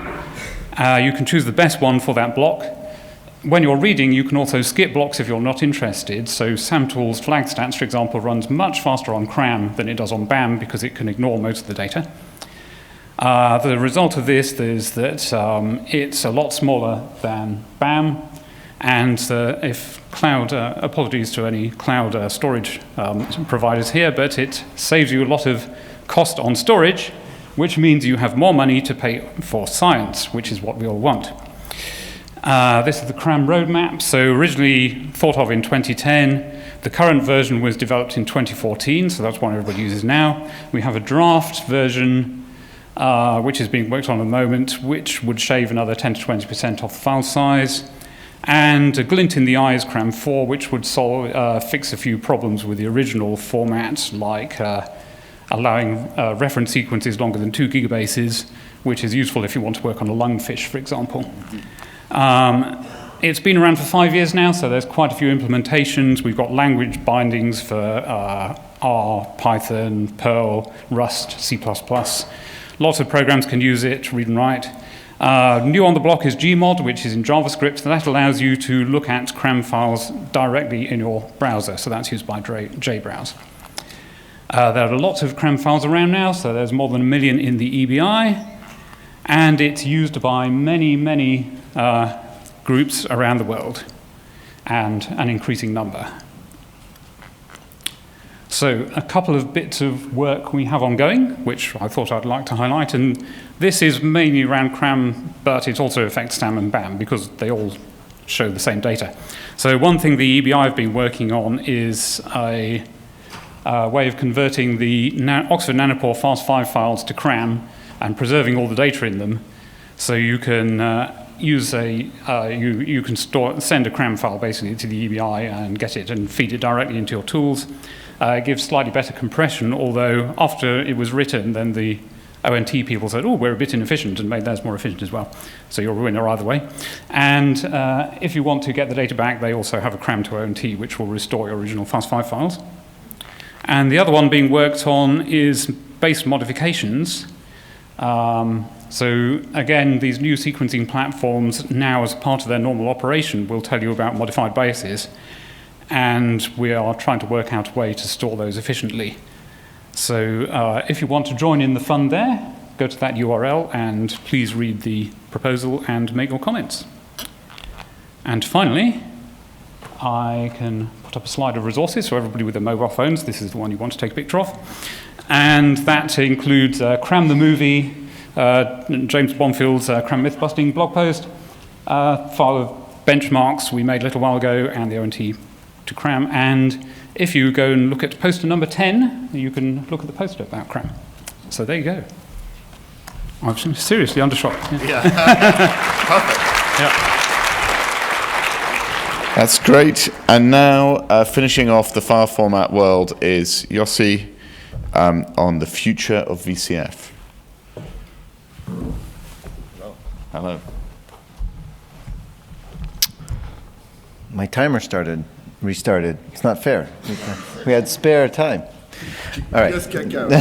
You can choose the best one for that block. When you're reading, you can also skip blocks if you're not interested. So SAMTools FlagStats, for example, runs much faster on CRAM than it does on BAM because it can ignore most of the data. The result of this is that it's a lot smaller than BAM. And if cloud, apologies to any cloud storage providers here, but it saves you a lot of cost on storage, which means you have more money to pay for science, which is what we all want. This is the CRAM roadmap. So originally thought of in 2010. The current version was developed in 2014, so that's what everybody uses now. We have a draft version, which is being worked on at the moment, which would shave another 10 to 20% off the file size. And a glint in the eye is CRAM 4, which would fix a few problems with the original format, like allowing reference sequences longer than 2 gigabases, which is useful if you want to work on a lungfish, for example. It's been around for 5 years now, so there's quite a few implementations. We've got language bindings for R, Python, Perl, Rust, C++. Lots of programs can use it, read and write. New on the block is Gmod, which is in JavaScript. That allows you to look at CRAM files directly in your browser, so that's used by JBrowse. There are lots of CRAM files around now, so there's more than 1 million in the EBI, and it's used by many groups around the world, and an increasing number. So a couple of bits of work we have ongoing, which I thought I'd like to highlight, and this is mainly around CRAM, but it also affects SAM and BAM because they all show the same data. So one thing the EBI have been working on is a way of converting the Oxford Nanopore FAST5 files to CRAM and preserving all the data in them. So you can you can send a CRAM file basically to the EBI and get it and feed it directly into your tools. It gives slightly better compression, although after it was written, then the ONT people said, oh, we're a bit inefficient, and made theirs more efficient as well. So you're a winner either way. And if you want to get the data back, they also have a CRAM to ONT, which will restore your original FAST5 files. And the other one being worked on is base modifications. So again, these new sequencing platforms now, as part of their normal operation, will tell you about modified bases. And we are trying to work out a way to store those efficiently. So if you want to join in the fun there, go to that URL and please read the proposal and make your comments. And finally, I can put up a slide of resources, so everybody with their mobile phones, this is the one you want to take a picture of. And that includes CRAM the movie, James Bonfield's CRAM myth-busting blog post, file of benchmarks we made a little while ago, and the ONT to CRAM. And if you go and look at poster number 10, you can look at the poster about CRAM. So there you go. I'm seriously undershot. Yeah. Perfect. Yeah. That's great. And now, finishing off the file format world is Yossi on the future of VCF. Hello. My timer restarted. It's not fair. We had spare time. All right. Just get going.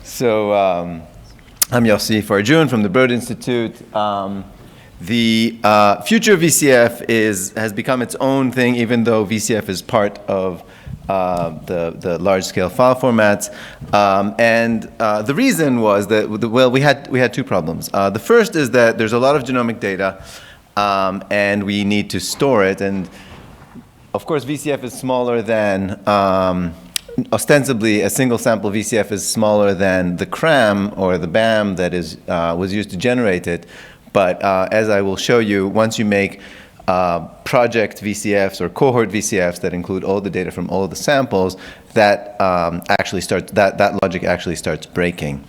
So I'm Yossi Farjoun from the Broad Institute. The future of VCF has become its own thing, even though VCF is part of the large-scale file formats. And the reason was that, well, we had two problems. The first is that there's a lot of genomic data, and we need to store it. And of course, VCF is smaller than, ostensibly, a single sample VCF is smaller than the CRAM or the BAM that was used to generate it. But as I will show you, once you make project VCFs or cohort VCFs that include all the data from all of the samples, that that logic actually starts breaking.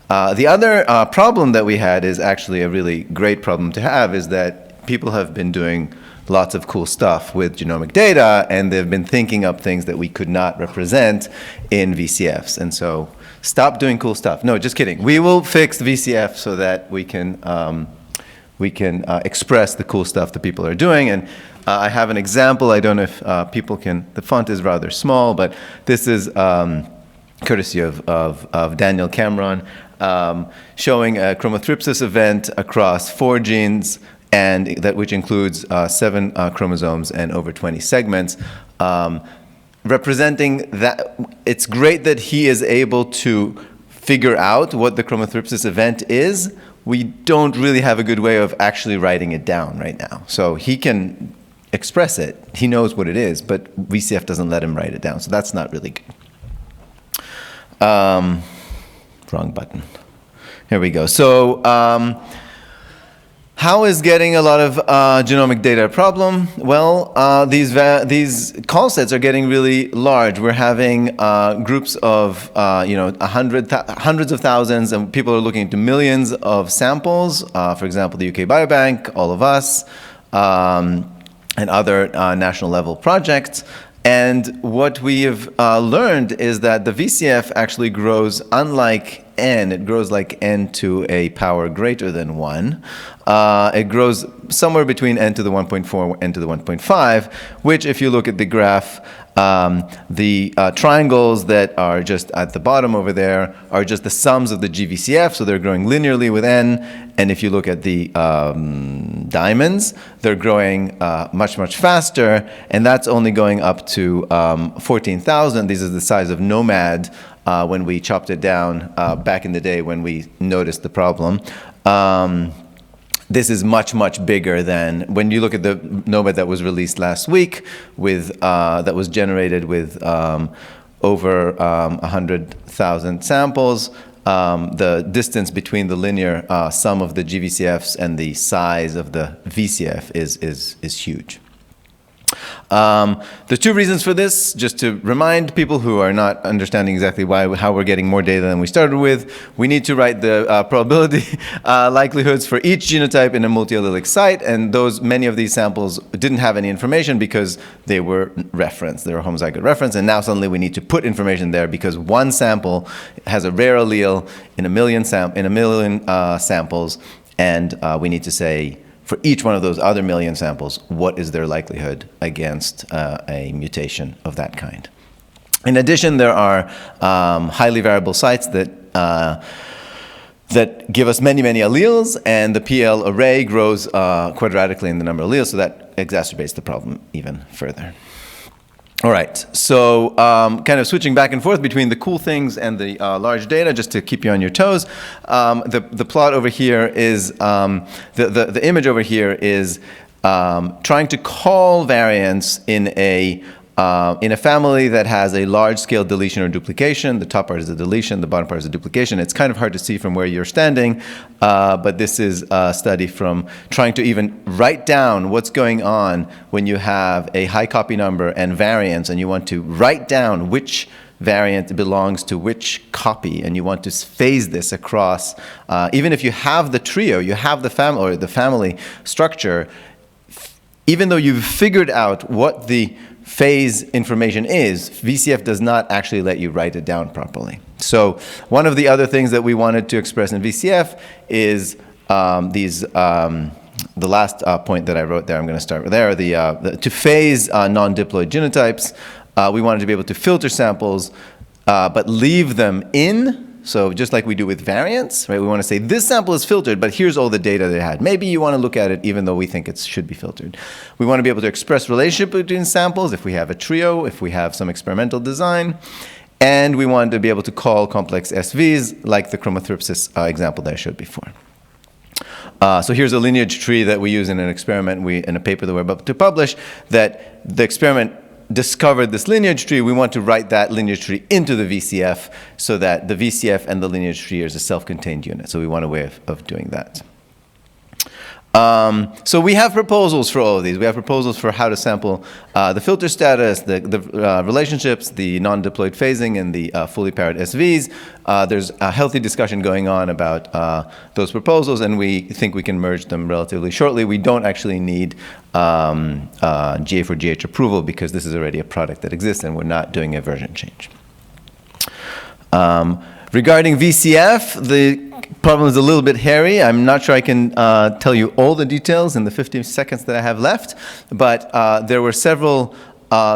The other problem that we had is actually a really great problem to have, is that people have been doing lots of cool stuff with genomic data, and they've been thinking up things that we could not represent in VCFs. And so stop doing cool stuff. No, just kidding. We will fix VCF so that we can express the cool stuff that people are doing. And I have an example. I don't know if people can, the font is rather small, but this is courtesy of Daniel Cameron, showing a chromothripsis event across 4 genes, and which includes 7 chromosomes and over 20 segments, representing that. It's great that he is able to figure out what the chromothripsis event is. We don't really have a good way of actually writing it down right now. So he can express it. He knows what it is, but VCF doesn't let him write it down. So that's not really good. Wrong button. Here we go. So how is getting a lot of genomic data a problem? Well, these call sets are getting really large. We're having groups of hundreds of thousands, and people are looking into millions of samples. For example, the UK Biobank, all of us, and other national level projects. And what we have learned is that the VCF actually grows unlike n. It grows like n to a power greater than 1. It grows somewhere between n to the 1.4 and n to the 1.5, which, if you look at the graph, the triangles that are just at the bottom over there are just the sums of the GVCF, so they're growing linearly with n. And if you look at the diamonds, they're growing much, much faster, and that's only going up to 14,000. This is the size of Nomad when we chopped it down back in the day when we noticed the problem. This is much, much bigger than when you look at the Nomad that was released last week, with that was generated with over 100,000 samples. The distance between the linear sum of the GVCFs and the size of the VCF is huge. The two reasons for this, just to remind people who are not understanding exactly how we're getting more data than we started with, we need to write the probability likelihoods for each genotype in a multi-allelic site, and many of these samples didn't have any information because they were referenced, they were homozygote reference, and now suddenly we need to put information there because one sample has a rare allele in a million samples, and we need to say, for each one of those other million samples, what is their likelihood against a mutation of that kind? In addition, there are highly variable sites that give us many, many alleles, and the PL array grows quadratically in the number of alleles, so that exacerbates the problem even further. All right, so kind of switching back and forth between the cool things and the large data, just to keep you on your toes. The plot over here is, the image over here is trying to call variants in a family that has a large-scale deletion or duplication. The top part is a deletion, the bottom part is a duplication. It's kind of hard to see from where you're standing, but this is a study from trying to even write down what's going on when you have a high copy number and variants, and you want to write down which variant belongs to which copy, and you want to phase this across. Even if you have the trio, you have the family or the family structure, even though you've figured out what the phase information is, VCF does not actually let you write it down properly. So one of the other things that we wanted to express in VCF is the last point that I wrote there, I'm going to start with there, to phase non-diploid genotypes. we wanted to be able to filter samples, but leave them in. So just like we do with variants, right? We want to say this sample is filtered, but here's all the data they had. Maybe you want to look at it even though we think it should be filtered. We want to be able to express relationship between samples if we have a trio, if we have some experimental design. And we want to be able to call complex SVs like the chromothripsis example that I showed before. So here's a lineage tree that we use in an experiment, in a paper that we're about to publish, that the experiment discovered this lineage tree. We want to write that lineage tree into the VCF so that the VCF and the lineage tree is a self-contained unit. So we want a way of doing that. So we have proposals for all of these. We have proposals for how to sample the filter status, the relationships, the non-diploid phasing, and the fully paired SVs. There's a healthy discussion going on about those proposals, and we think we can merge them relatively shortly. We don't actually need GA4GH approval because this is already a product that exists, and we're not doing a version change. Regarding VCF, the problem is a little bit hairy. I'm not sure I can tell you all the details in the 15 seconds that I have left, but there were several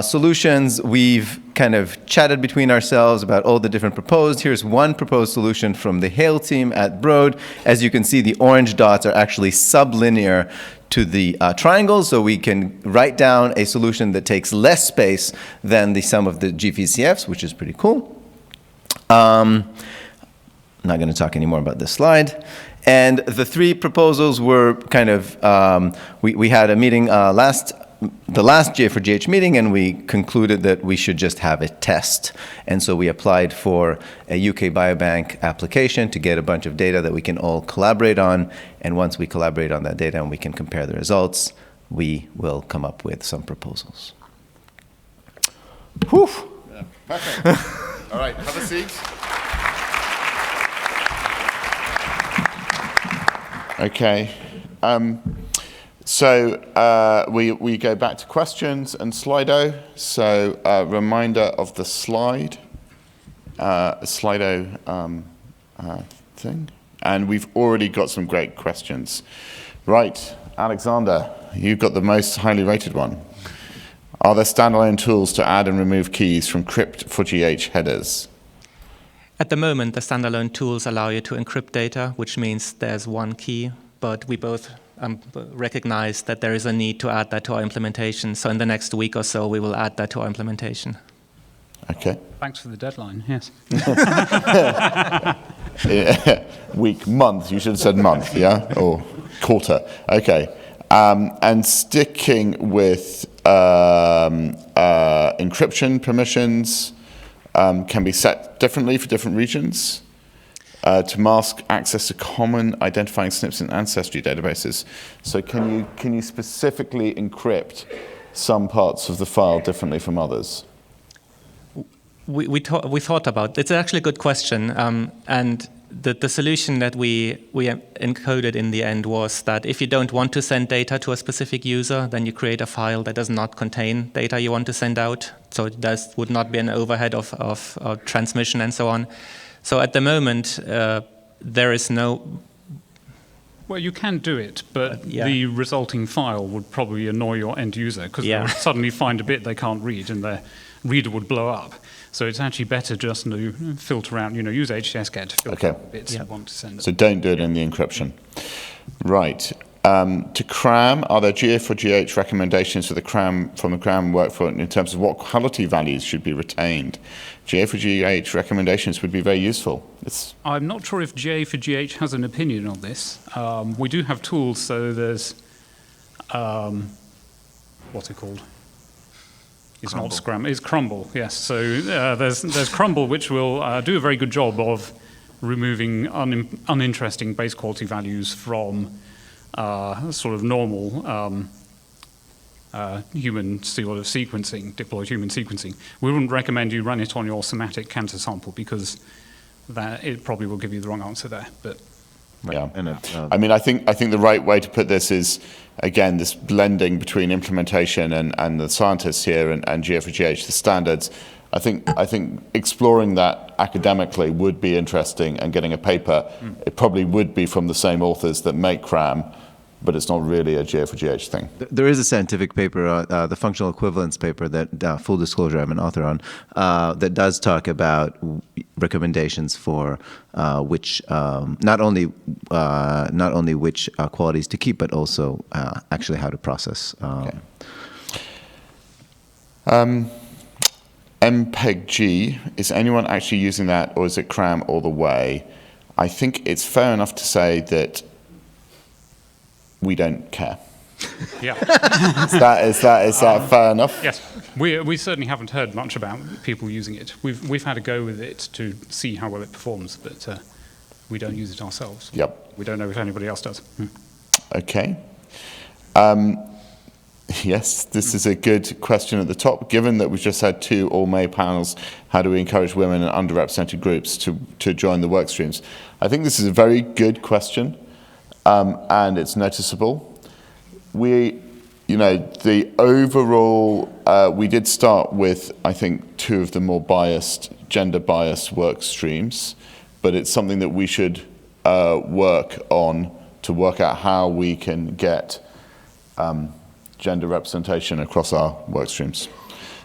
solutions. We've kind of chatted between ourselves about all the different proposed. Here's one proposed solution from the Hale team at Broad. As you can see, the orange dots are actually sublinear to the triangles, so we can write down a solution that takes less space than the sum of the GVCFs, which is pretty cool. I'm not going to talk anymore about this slide. And the three proposals were kind of, we had a meeting the last GA4GH meeting, and we concluded that we should just have a test. And so we applied for a UK Biobank application to get a bunch of data that we can all collaborate on. And once we collaborate on that data and we can compare the results, we will come up with some proposals. Whew. Yeah, perfect. All right, have a seat. Okay. So we go back to questions and Slido. So reminder of the slide, Slido thing. And we've already got some great questions. Right, Alexander, you've got the most highly rated one. Are there standalone tools to add and remove keys from crypt4GH headers? At the moment, the standalone tools allow you to encrypt data, which means there's one key, but we both recognize that there is a need to add that to our implementation. So in the next week or so, we will add that to our implementation. Okay. Thanks for the deadline, yes. Yeah. Week, month, you should have said month, yeah? Or quarter, okay. And sticking with encryption permissions, can be set differently for different regions to mask access to common identifying SNPs in ancestry databases. So can you specifically encrypt some parts of the file differently from others? We thought about it. It's actually a good question, and the solution that we encoded in the end was that if you don't want to send data to a specific user, then you create a file that does not contain data you want to send out. So it would not be an overhead of transmission and so on. So at the moment, there is no... Well, you can do it, but the resulting file would probably annoy your end user because they would suddenly find a bit they can't read and their reader would blow up. So it's actually better just to filter out, use htsget to filter out bits you want to send. So don't do it in the encryption. Right. To CRAM, are there GA4GH recommendations for the CRAM workflow in terms of what quality values should be retained? GA4GH recommendations would be very useful. I'm not sure if GA4GH has an opinion on this. We do have tools, so there's, what's it called? It's Crumble. Not Scram, it's Crumble, yes. So there's Crumble, which will do a very good job of removing uninteresting base quality values from sort of normal human sort of sequencing, diploid human sequencing. We wouldn't recommend you run it on your somatic cancer sample because it probably will give you the wrong answer there. But yeah, I mean, I think the right way to put this is, again, this blending between implementation and the scientists here and GA4GH, the standards. I think exploring that academically would be interesting, and getting a paper, it probably would be from the same authors that make CRAM, but it's not really a GA4GH thing. There is a scientific paper, the functional equivalence paper that, full disclosure, I'm an author on, that does talk about recommendations for which, not only which qualities to keep, but also actually how to process. Okay. MPEG-G, is anyone actually using that, or is it CRAM all the way? I think it's fair enough to say that we don't care. Yeah. Is that fair enough? Yes. We certainly haven't heard much about people using it. We've had a go with it to see how well it performs, but we don't use it ourselves. Yep. We don't know if anybody else does. Okay. Yes, this is a good question at the top. Given that we've just had 2 all-male panels, how do we encourage women and underrepresented groups to join the work streams? I think this is a very good question, and it's noticeable. The overall, we did start with, I think, 2 of the more gender-biased work streams, but it's something that we should work on to work out how we can get gender representation across our work streams.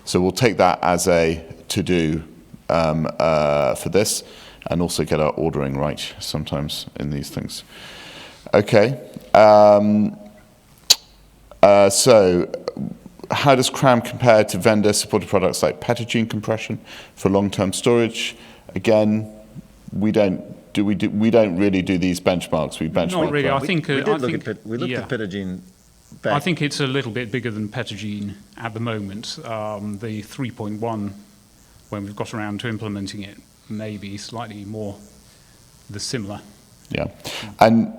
So we'll take that as a to-do for this, and also get our ordering right sometimes in these things. Okay. So how does CRAM compare to vendor-supported products like petagene compression for long-term storage? Again, we don't really do these benchmarks. We benchmark. Not really. I think we looked at petagene. I think it's a little bit bigger than petagene at the moment. The 3.1, when we've got around to implementing it, maybe slightly more similar. Yeah, and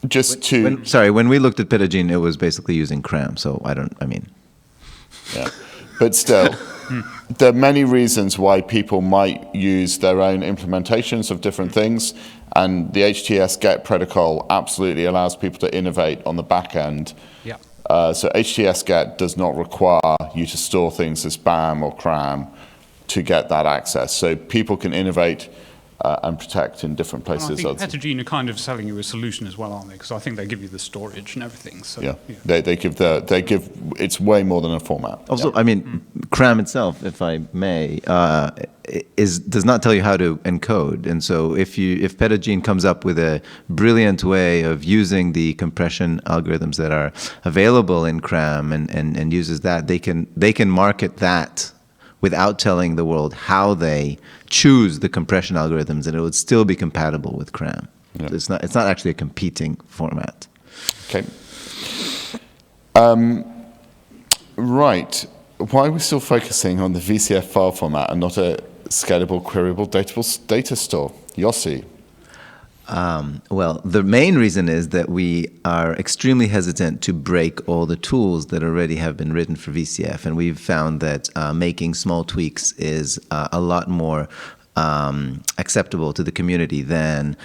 just when we looked at petagene, it was basically using CRAM. So yeah, but still, there are many reasons why people might use their own implementations of different things. And the htsget protocol absolutely allows people to innovate on the back end. Yeah. So htsget does not require you to store things as BAM or CRAM to get that access. So people can innovate and protect in different places. And I think petagene are kind of selling you a solution as well, aren't they? Because I think they give you the storage and everything. So, yeah. They give it's way more than a format. Also, CRAM itself, if I may, does not tell you how to encode. And so if petagene comes up with a brilliant way of using the compression algorithms that are available in CRAM and uses that, they can market that without telling the world how they choose the compression algorithms, and it would still be compatible with CRAM. Yeah. So it's not actually a competing format. Okay. Right. Why are we still focusing on the VCF file format and not a scalable, queryable, dateable data store? Yossi. Well, the main reason is that we are extremely hesitant to break all the tools that already have been written for VCF, and we've found that making small tweaks is a lot more acceptable to the community than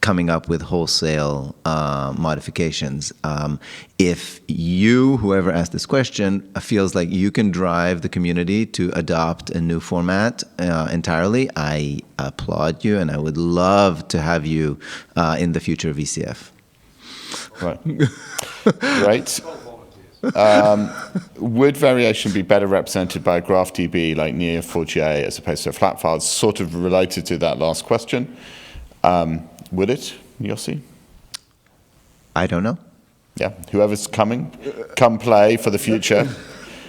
coming up with wholesale modifications. If you, whoever asked this question, feels like you can drive the community to adopt a new format entirely, I applaud you, and I would love to have you in the future of VCF. Right. Would variation be better represented by a graph DB like Neo4j as opposed to a flat file? It's sort of related to that last question. Would it, Yossi? I don't know. Yeah, whoever's come play for the future,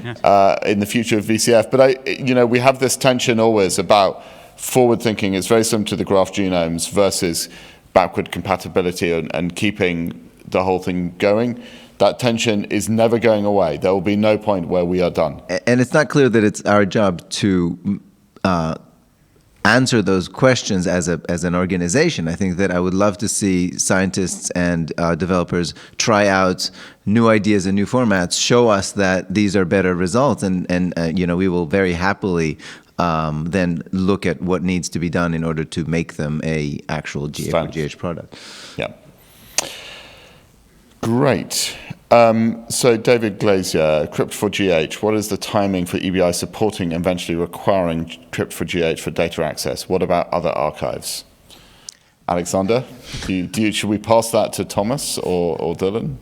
in the future of VCF. But we have this tension always about forward thinking. It's very similar to the graph genomes versus backward compatibility and keeping the whole thing going. That tension is never going away. There will be no point where we are done. And it's not clear that it's our job to answer those questions as an organization. I think that I would love to see scientists and developers try out new ideas and new formats, show us that these are better results, and we will very happily then look at what needs to be done in order to make them a actual GA4GH product. Yeah. Great. So David Glazier, Crypt4GH, what is the timing for EBI supporting and eventually requiring Crypt4GH for data access? What about other archives? Alexander, should we pass that to Thomas or Dylan?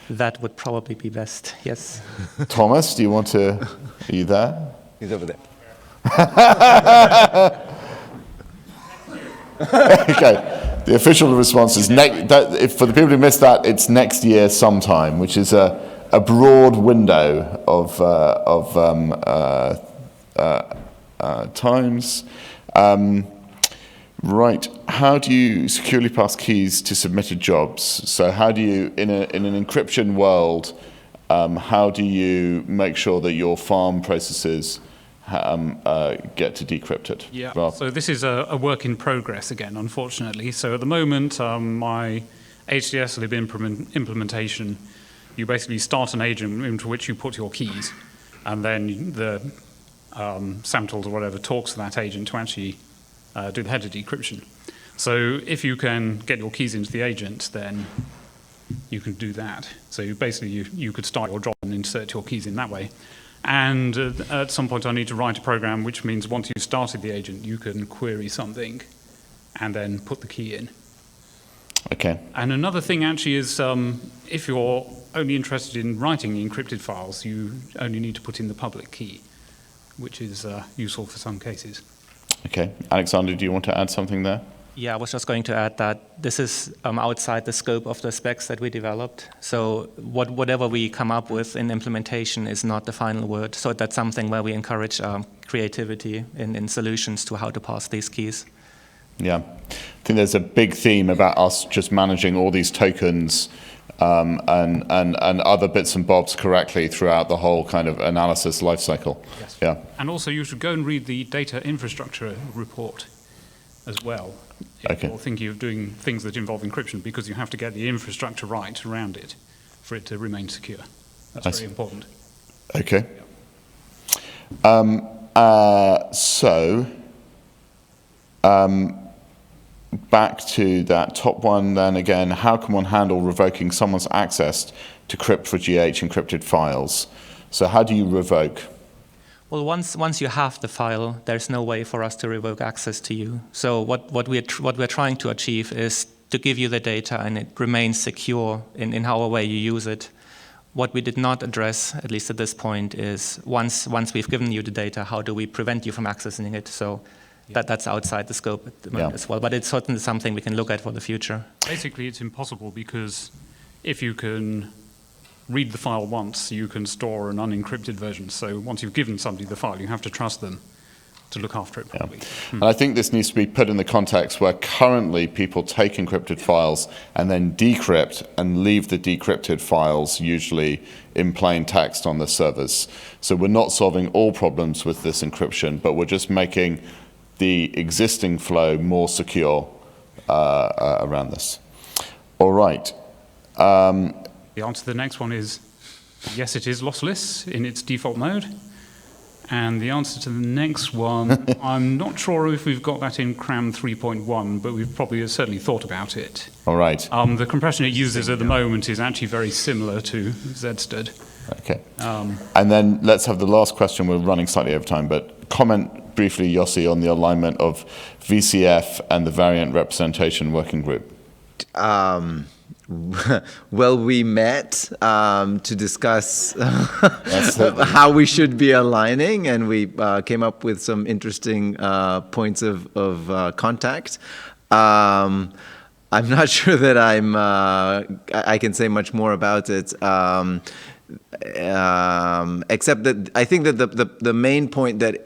That would probably be best, yes. Thomas, are you there? He's over there. Okay, the official response is, for the people who missed that, it's next year sometime, which is a broad window of times. Right, how do you securely pass keys to submitted jobs? So how do you, in an encryption world, how do you make sure that your farm processes get to decrypt it? Yeah, Well, so this is a work in progress again, unfortunately. So at the moment, my HDS-lib implementation, you basically start an agent into which you put your keys, and then the SAM tools or whatever talks to that agent to actually do the header decryption. So if you can get your keys into the agent, then you can do that. So basically you could start your job and insert your keys in that way. And at some point I need to write a program which means once you've started the agent, you can query something and then put the key in. okay. And another thing actually is if you're only interested in writing encrypted files, you only need to put in the public key, which is useful for some cases. Okay, Alexander, do you want to add something there? Yeah, I was just going to add that this is outside the scope of the specs that we developed. So whatever we come up with in implementation is not the final word. So that's something where we encourage creativity in solutions to how to pass these keys. Yeah, I think there's a big theme about us just managing all these tokens and other bits and bobs correctly throughout the whole kind of analysis lifecycle. Yes. Yeah. And also you should go and read the data infrastructure report as well. If Okay. you're thinking of doing things that involve encryption, because you have to get the infrastructure right around it for it to remain secure. That's I very see. important. Okay. Back to that top one then again, how can one handle revoking someone's access to Crypt4GH encrypted files? So how do you revoke? Well, once you have the file, there's no way for us to revoke access to you. So what we're trying to achieve is to give you the data and it remains secure in however way you use it. What we did not address, at least at this point, is once we've given you the data, how do we prevent you from accessing it? So that's outside the scope at the moment as well. But it's certainly something we can look at for the future. Basically, it's impossible because if you can read the file once, you can store an unencrypted version. So once you've given somebody the file, you have to trust them to look after it properly. And I think this needs to be put in the context where currently people take encrypted files and then decrypt and leave the decrypted files usually in plain text on the servers. So we're not solving all problems with this encryption, but we're just making the existing flow more secure around this. All right. The answer to the next one is, yes, it is lossless in its default mode. And the answer to the next one, I'm not sure if we've got that in CRAM 3.1, but we've probably certainly thought about it. All right. The compression it uses at the moment is actually very similar to zstd. Okay. And then let's have the last question. We're running slightly over time, but comment briefly, Yossi, on the alignment of VCF and the variant representation working group. Well, we met to discuss how we should be aligning, and we came up with some interesting points of contact. I'm not sure that I can say much more about it, except that I think that the main point that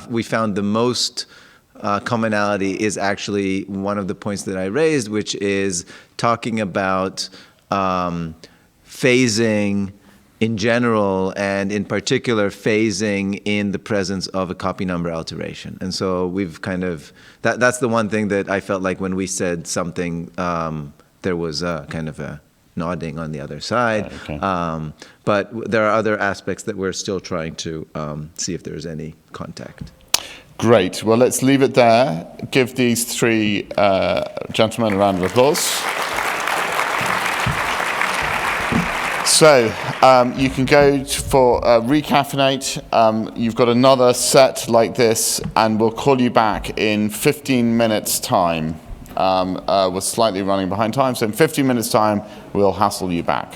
we found the most commonality is actually one of the points that I raised, which is talking about phasing in general, and in particular phasing in the presence of a copy number alteration. And so we've kind of, that's the one thing that I felt like when we said something, there was kind of a nodding on the other side. Okay. But there are other aspects that we're still trying to see if there's any contact. Great. Well, let's leave it there. Give these three gentlemen a round of applause. So you can go for recaffeinate. You've got another set like this, and we'll call you back in 15 minutes' time. We're slightly running behind time, so in 15 minutes' time, we'll hassle you back.